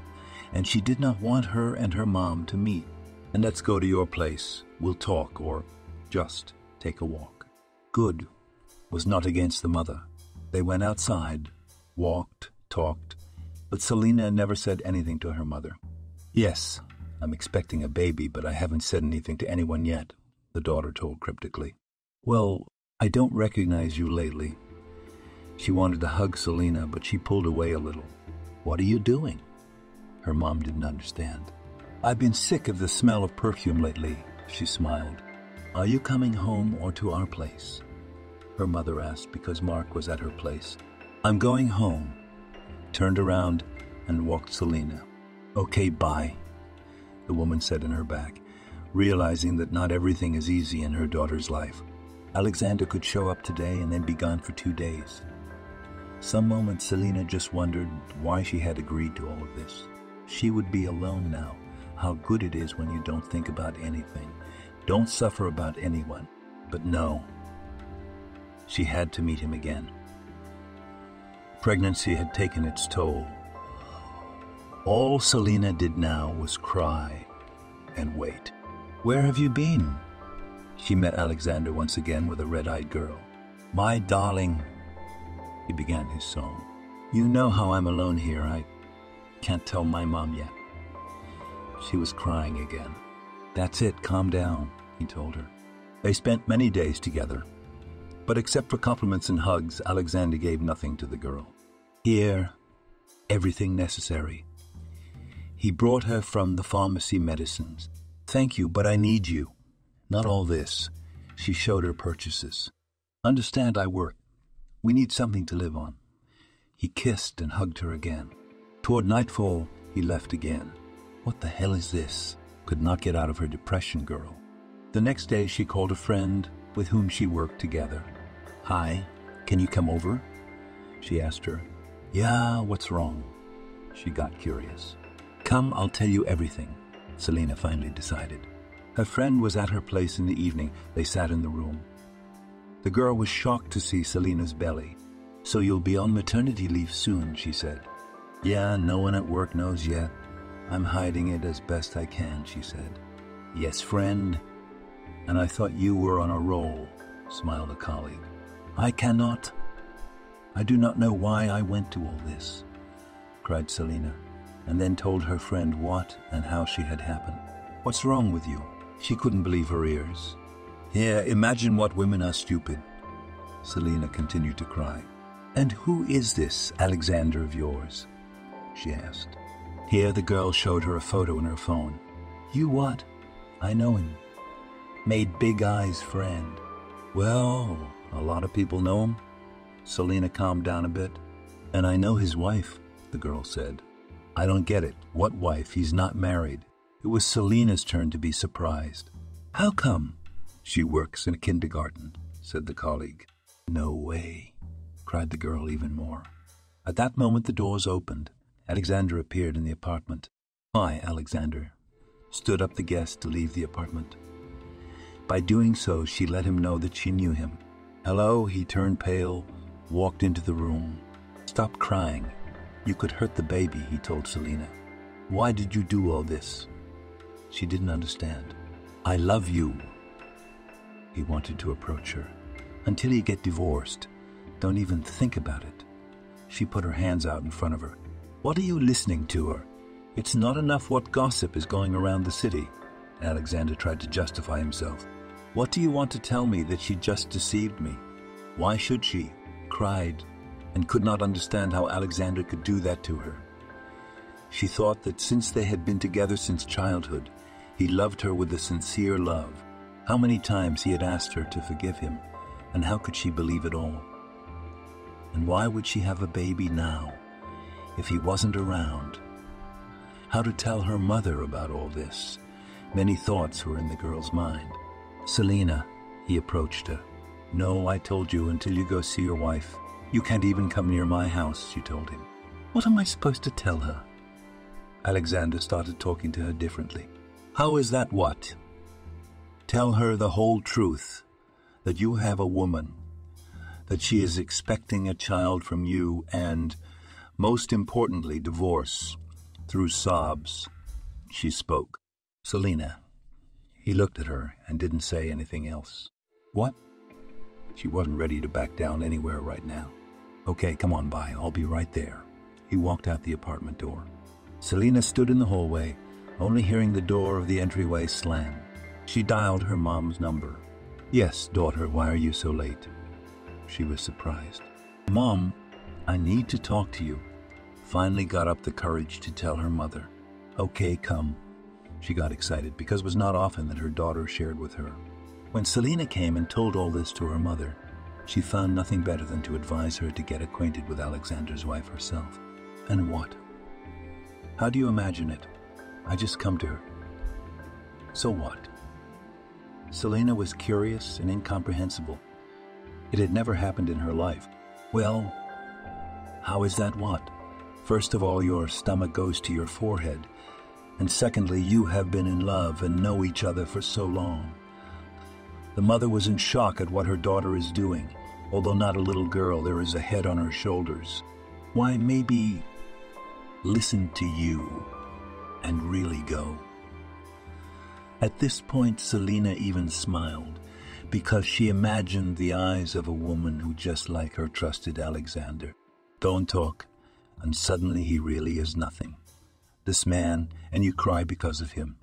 and she did not want her and her mom to meet. And let's go to your place. We'll talk, or just take a walk. Good was not against the mother. They went outside, walked, talked, but Selina never said anything to her mother. Yes, I'm expecting a baby, but I haven't said anything to anyone yet, the daughter told cryptically. Well, I don't recognize you lately. She wanted to hug Selina, but she pulled away a little. What are you doing? Her mom didn't understand. I've been sick of the smell of perfume lately, she smiled. Are you coming home or to our place? Her mother asked because Mark was at her place. I'm going home. Turned around and walked Selina. Okay, bye, the woman said in her back, realizing that not everything is easy in her daughter's life. Alexander could show up today and then be gone for 2 days. Some moments Selina just wondered why she had agreed to all of this. She would be alone now. How good it is when you don't think about anything. Don't suffer about anyone. But no. She had to meet him again. Pregnancy had taken its toll. All Selina did now was cry and wait. Where have you been? She met Alexander once again with a red-eyed girl. My darling, He began his song. You know how I'm alone here. I can't tell my mom yet. She was crying again. That's it, calm down, he told her. They spent many days together, but except for compliments and hugs, Alexander gave nothing to the girl. Here, everything necessary. He brought her from the pharmacy medicines. Thank you, but I need you. Not all this. She showed her purchases. Understand, I work. We need something to live on. He kissed and hugged her again. Toward nightfall, he left again. What the hell is this? Could not get out of her depression, girl. The next day, she called a friend with whom she worked together. Hi, can you come over? She asked her. Yeah, what's wrong? She got curious. Come, I'll tell you everything, Selena finally decided. Her friend was at her place in the evening. They sat in the room. The girl was shocked to see Selena's belly. So you'll be on maternity leave soon, she said. Yeah, no one at work knows yet. I'm hiding it as best I can, she said. Yes, friend. And I thought you were on a roll, smiled a colleague. I do not know why I went to all this, cried Selena, and then told her friend what and how she had happened. What's wrong with you? She couldn't believe her ears. Yeah, imagine what women are stupid. Selena continued to cry. And who is this Alexander of yours? She asked. Here the girl showed her a photo in her phone. You what? I know him. Made Big Eye's friend. Well, a lot of people know him. Selena calmed down a bit. And I know his wife, the girl said. I don't get it. What wife? He's not married. It was Selena's turn to be surprised. How come? She works in a kindergarten, said the colleague. No way, cried the girl even more. At that moment the doors opened. Alexander appeared in the apartment. Hi, Alexander, stood up the guest to leave the apartment. By doing so, she let him know that she knew him. Hello, he turned pale, walked into the room. Stop crying. You could hurt the baby, he told Selena. Why did you do all this? She didn't understand. I love you. He wanted to approach her. Until you get divorced, don't even think about it. She put her hands out in front of her. What are you listening to her? It's not enough what gossip is going around the city. Alexander tried to justify himself. What do you want to tell me that she just deceived me? Why should she? Cried and could not understand how Alexander could do that to her. She thought that since they had been together since childhood, he loved her with a sincere love. How many times he had asked her to forgive him, and how could she believe it all? And why would she have a baby now, if he wasn't around? How to tell her mother about all this? Many thoughts were in the girl's mind. Selena, he approached her. No, I told you, until you go see your wife. You can't even come near my house, she told him. What am I supposed to tell her? Alexander started talking to her differently. How is that what? Tell her the whole truth, that you have a woman, that she is expecting a child from you, and, most importantly, divorce. Through sobs, she spoke. Selena. He looked at her and didn't say anything else. What? She wasn't ready to back down anywhere right now. Okay, come on by. I'll be right there. He walked out the apartment door. Selena stood in the hallway, only hearing the door of the entryway slam. She dialed her mom's number. Yes, daughter, why are you so late? She was surprised. Mom, I need to talk to you. Finally got up the courage to tell her mother. Okay, come. She got excited because it was not often that her daughter shared with her. When Selena came and told all this to her mother, she found nothing better than to advise her to get acquainted with Alexander's wife herself. And what? How do you imagine it? I just come to her. So what? Selena was curious and incomprehensible. It had never happened in her life. Well, how is that what? First of all, your stomach goes to your forehead. And secondly, you have been in love and know each other for so long. The mother was in shock at what her daughter is doing. Although not a little girl, there is a head on her shoulders. Why, maybe listen to you and really go. At this point, Selena even smiled, because she imagined the eyes of a woman who just like her trusted Alexander. Don't talk, and suddenly he really is nothing. This man, and you cry because of him.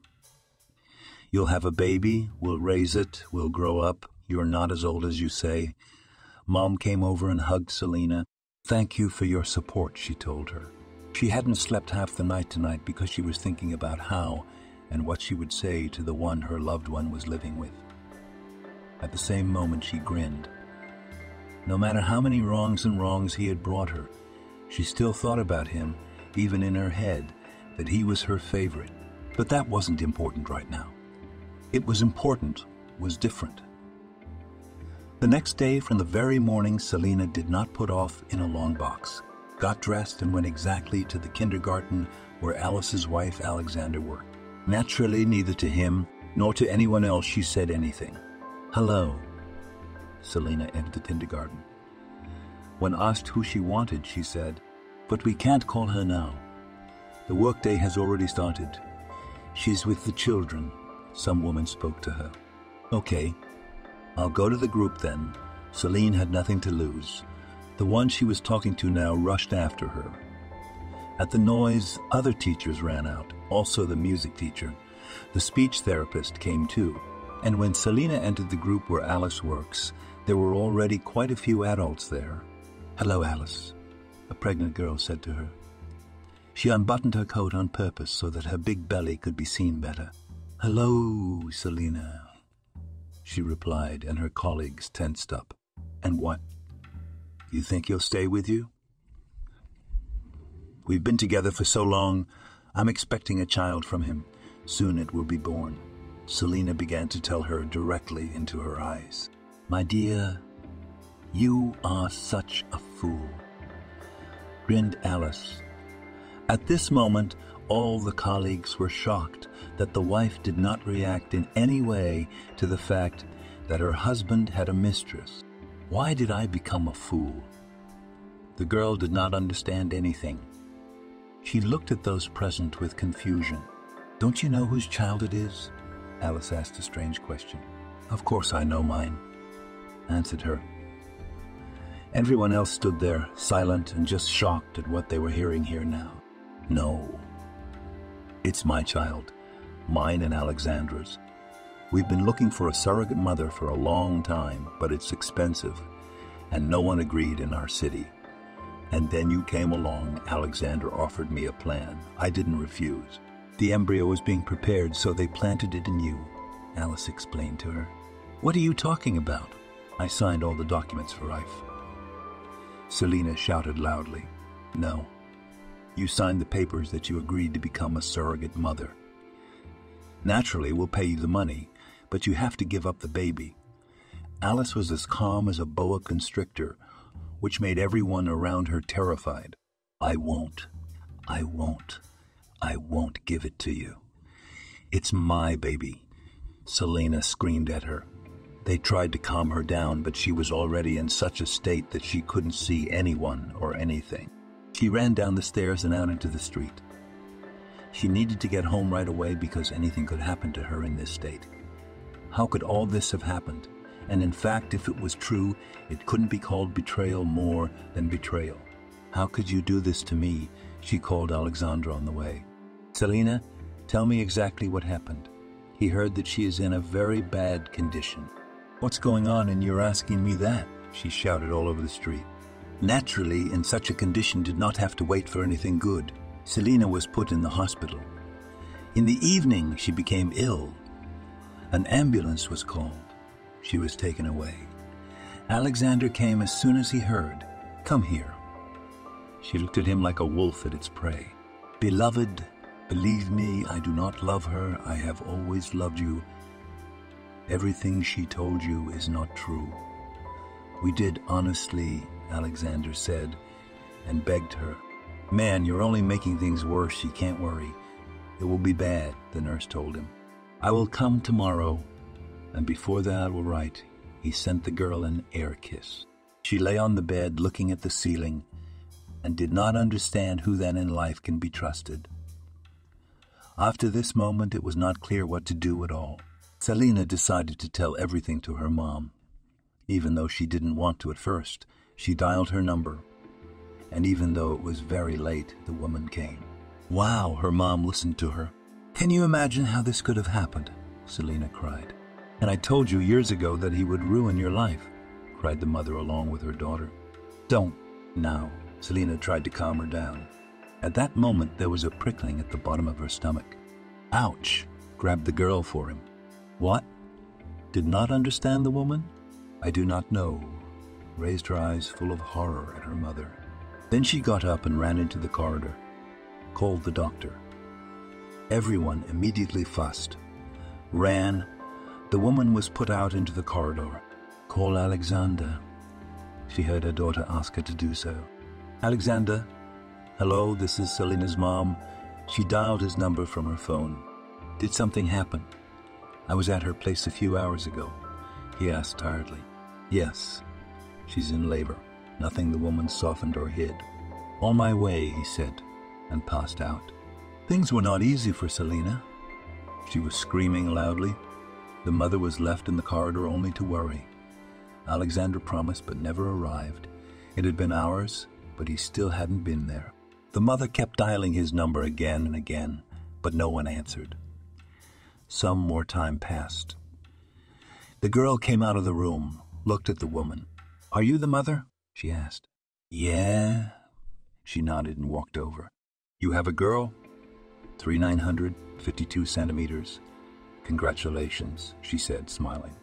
You'll have a baby, we'll raise it, we'll grow up. You're not as old as you say. Mom came over and hugged Selina. Thank you for your support, she told her. She hadn't slept half the night tonight because she was thinking about how and what she would say to the one her loved one was living with. At the same moment, she grinned. No matter how many wrongs he had brought her, she still thought about him, even in her head, that he was her favorite. But that wasn't important right now. It was important, was different. The next day, from the very morning, Selina did not put off in a long box, got dressed and went exactly to the kindergarten where Alice's wife Alexander worked. Naturally, neither to him nor to anyone else she said anything. Hello. Selina entered the kindergarten. When asked who she wanted, she said, but we can't call her now. The workday has already started. She's with the children. Some woman spoke to her. Okay, I'll go to the group then. Celine had nothing to lose. The one she was talking to now rushed after her. At the noise, other teachers ran out, also the music teacher. The speech therapist came too. And when Selina entered the group where Alice works, there were already quite a few adults there. Hello, Alice, a pregnant girl said to her. She unbuttoned her coat on purpose so that her big belly could be seen better. Hello, Selina, she replied, and her colleagues tensed up. And what? You think he'll stay with you? We've been together for so long, I'm expecting a child from him. Soon it will be born. Selina began to tell her directly into her eyes. My dear, you are such a fool, grinned Alice. At this moment, all the colleagues were shocked that the wife did not react in any way to the fact that her husband had a mistress. Why did I become a fool? The girl did not understand anything. She looked at those present with confusion. Don't you know whose child it is? Alice asked a strange question. Of course I know mine, answered her. Everyone else stood there, silent and just shocked at what they were hearing here now. No, it's my child, mine and Alexandra's. We've been looking for a surrogate mother for a long time, but it's expensive, and no one agreed in our city. And then you came along. Alexander offered me a plan. I didn't refuse. The embryo was being prepared, so they planted it in you, Alice explained to her. What are you talking about? I signed all the documents for life. Selina shouted loudly. No. You signed the papers that you agreed to become a surrogate mother. Naturally, we'll pay you the money, but you have to give up the baby. Alice was as calm as a boa constrictor, which made everyone around her terrified. I won't give it to you. It's my baby, Selina screamed at her. They tried to calm her down, but she was already in such a state that she couldn't see anyone or anything. She ran down the stairs and out into the street. She needed to get home right away because anything could happen to her in this state. How could all this have happened? And in fact, if it was true, it couldn't be called betrayal more than betrayal. How could you do this to me? She called Alexandra on the way. Selina, tell me exactly what happened. He heard that she is in a very bad condition. What's going on and you're asking me that? She shouted all over the street. Naturally, in such a condition, did not have to wait for anything good. Selina was put in the hospital. In the evening, she became ill. An ambulance was called. She was taken away. Alexander came as soon as he heard. Come here. She looked at him like a wolf at its prey. Beloved, believe me, I do not love her. I have always loved you. Everything she told you is not true. We did honestly, Alexander said, and begged her. Man, you're only making things worse. She can't worry. It will be bad, the nurse told him. I will come tomorrow. And before that will write, he sent the girl an air kiss. She lay on the bed looking at the ceiling and did not understand who then in life can be trusted. After this moment, it was not clear what to do at all. Selina decided to tell everything to her mom. Even though she didn't want to at first, she dialed her number. And even though it was very late, the woman came. Wow, her mom listened to her. Can you imagine how this could have happened? Selina cried. And I told you years ago that he would ruin your life, cried the mother along with her daughter. Don't now. Selina tried to calm her down. At that moment, there was a prickling at the bottom of her stomach. Ouch! Grabbed the girl for him. What? Did not understand the woman? I do not know. Raised her eyes full of horror at her mother. Then she got up and ran into the corridor. Called the doctor. Everyone immediately fussed. Ran. The woman was put out into the corridor. Call Alexander. She heard her daughter ask her to do so. Alexander. Hello, this is Selina's mom. She dialed his number from her phone. Did something happen? I was at her place a few hours ago, he asked tiredly. Yes, she's in labor. Nothing the woman softened or hid. On my way, he said, and passed out. Things were not easy for Selina. She was screaming loudly. The mother was left in the corridor only to worry. Alexander promised but never arrived. It had been hours, but he still hadn't been there. The mother kept dialing his number again and again, but no one answered. Some more time passed. The girl came out of the room, looked at the woman. Are you the mother? She asked. Yeah. She nodded and walked over. You have a girl? 3,900, 52 centimeters. Congratulations, she said, smiling.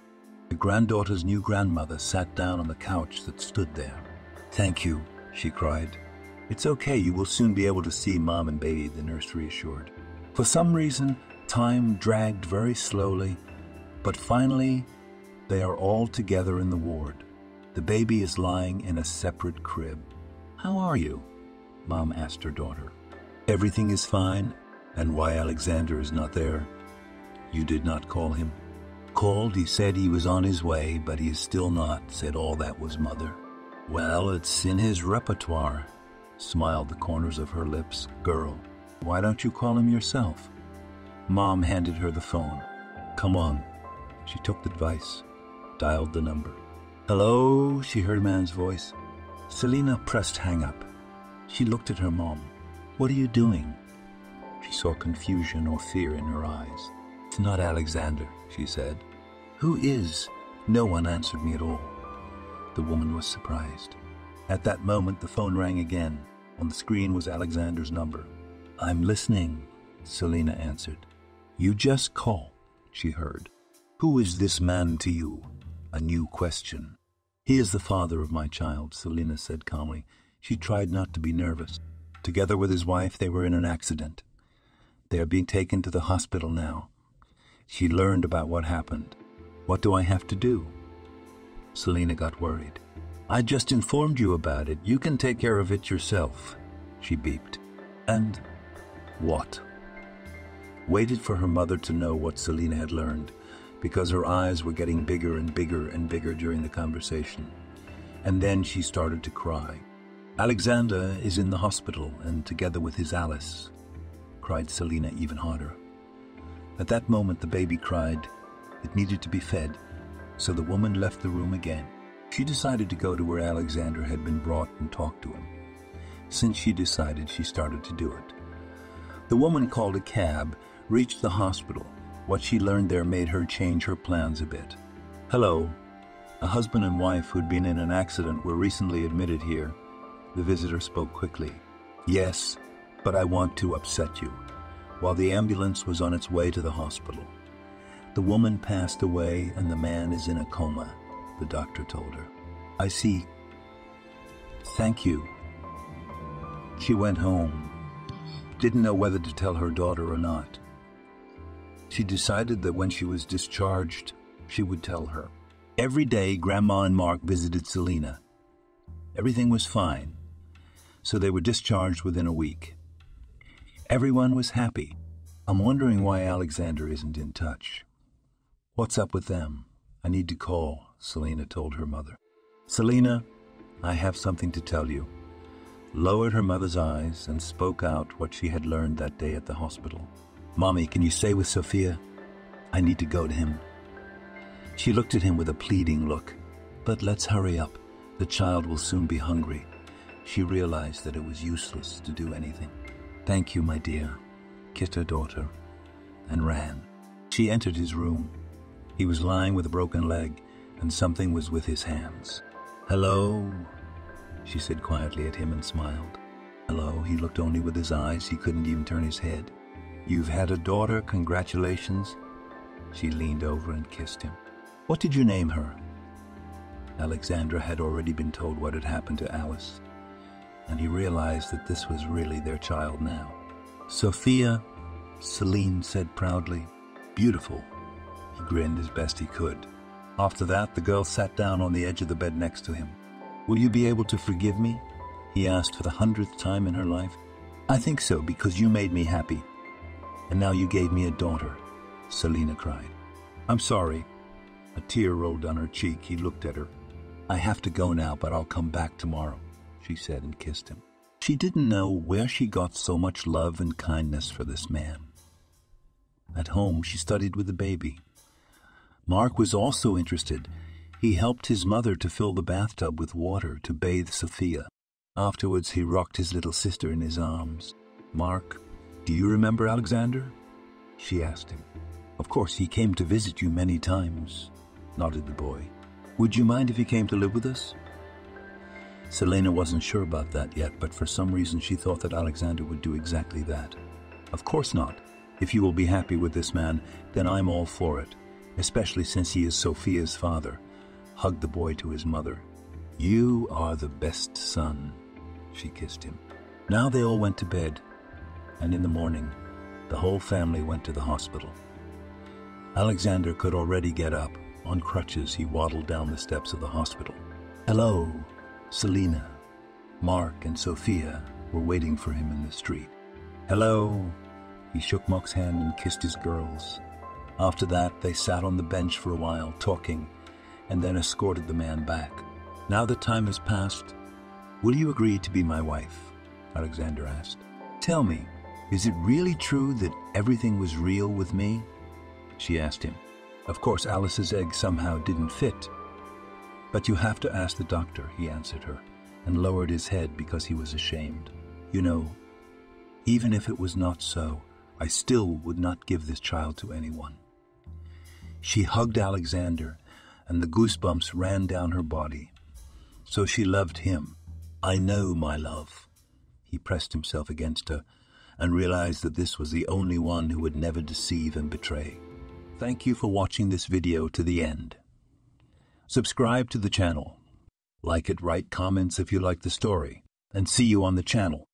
The granddaughter's new grandmother sat down on the couch that stood there. Thank you, she cried. It's okay, you will soon be able to see Mom and Baby, the nurse reassured. For some reason, time dragged very slowly, but finally, they are all together in the ward. The baby is lying in a separate crib. How are you? Mom asked her daughter. Everything is fine, and why Alexander is not there? You did not call him? Called, he said he was on his way, but he is still not, said all that was mother. Well, it's in his repertoire, smiled the corners of her lips. Girl, why don't you call him yourself? Mom handed her the phone. Come on. She took the device, dialed the number. Hello, she heard a man's voice. Selina pressed hang up. She looked at her mom. What are you doing? She saw confusion or fear in her eyes. It's not Alexander, she said. Who is? No one answered me at all. The woman was surprised. At that moment, the phone rang again. On the screen was Alexander's number. I'm listening, Selina answered. You just call, she heard. Who is this man to you? A new question. He is the father of my child, Selina said calmly. She tried not to be nervous. Together with his wife, they were in an accident. They are being taken to the hospital now. She learned about what happened. What do I have to do? Selina got worried. I just informed you about it. You can take care of it yourself, she beeped. And what? Waited for her mother to know what Selina had learned, because her eyes were getting bigger and bigger and bigger during the conversation. And then she started to cry. Alexander is in the hospital and together with his Alice, cried Selina even harder. At that moment, the baby cried. It needed to be fed, so the woman left the room again. She decided to go to where Alexander had been brought and talk to him. Since she decided, she started to do it. The woman called a cab, reached the hospital. What she learned there made her change her plans a bit. Hello. A husband and wife who'd been in an accident were recently admitted here. The visitor spoke quickly. Yes, but I want to upset you. While the ambulance was on its way to the hospital, the woman passed away and the man is in a coma, the doctor told her. I see. Thank you. She went home. Didn't know whether to tell her daughter or not. She decided that when she was discharged, she would tell her. Every day, Grandma and Mark visited Selina. Everything was fine, so they were discharged within a week. Everyone was happy. I'm wondering why Alexander isn't in touch. What's up with them? I need to call, Selina told her mother. Selina, I have something to tell you. Lowered her mother's eyes and spoke out what she had learned that day at the hospital. Mommy, can you stay with Sophia? I need to go to him. She looked at him with a pleading look. But let's hurry up. The child will soon be hungry. She realized that it was useless to do anything. Thank you, my dear, kissed her daughter, and ran. She entered his room. He was lying with a broken leg, and something was with his hands. Hello, she said quietly at him and smiled. Hello, he looked only with his eyes. He couldn't even turn his head. You've had a daughter, congratulations. She leaned over and kissed him. What did you name her? Alexandra had already been told what had happened to Alice, and he realized that this was really their child now. Sophia, Celine said proudly. Beautiful. He grinned as best he could. After that, the girl sat down on the edge of the bed next to him. Will you be able to forgive me? He asked for the 100th time in her life. I think so, because you made me happy. And now you gave me a daughter, Selina cried. I'm sorry. A tear rolled down her cheek. He looked at her. I have to go now, but I'll come back tomorrow, she said and kissed him. She didn't know where she got so much love and kindness for this man. At home, she studied with the baby. Mark was also interested. He helped his mother to fill the bathtub with water to bathe Sophia. Afterwards, he rocked his little sister in his arms. Mark, do you remember Alexander? She asked him. Of course, he came to visit you many times, nodded the boy. Would you mind if he came to live with us? Selena wasn't sure about that yet, but for some reason she thought that Alexander would do exactly that. Of course not. If you will be happy with this man, then I'm all for it, especially since he is Sophia's father, hugged the boy to his mother. You are the best son, she kissed him. Now they all went to bed, and in the morning, the whole family went to the hospital. Alexander could already get up. On crutches, he waddled down the steps of the hospital. Hello, Selina. Mark and Sophia were waiting for him in the street. Hello. He shook Mark's hand and kissed his girls. After that, they sat on the bench for a while, talking, and then escorted the man back. Now that time has passed, will you agree to be my wife? Alexander asked. Tell me, is it really true that everything was real with me? She asked him. Of course, Alice's egg somehow didn't fit. But you have to ask the doctor, he answered her, and lowered his head because he was ashamed. You know, even if it was not so, I still would not give this child to anyone. She hugged Alexander, and the goosebumps ran down her body. So she loved him. I know, my love. He pressed himself against her and realized that this was the only one who would never deceive and betray. Thank you for watching this video to the end. Subscribe to the channel. Like it, write comments if you like the story, and see you on the channel.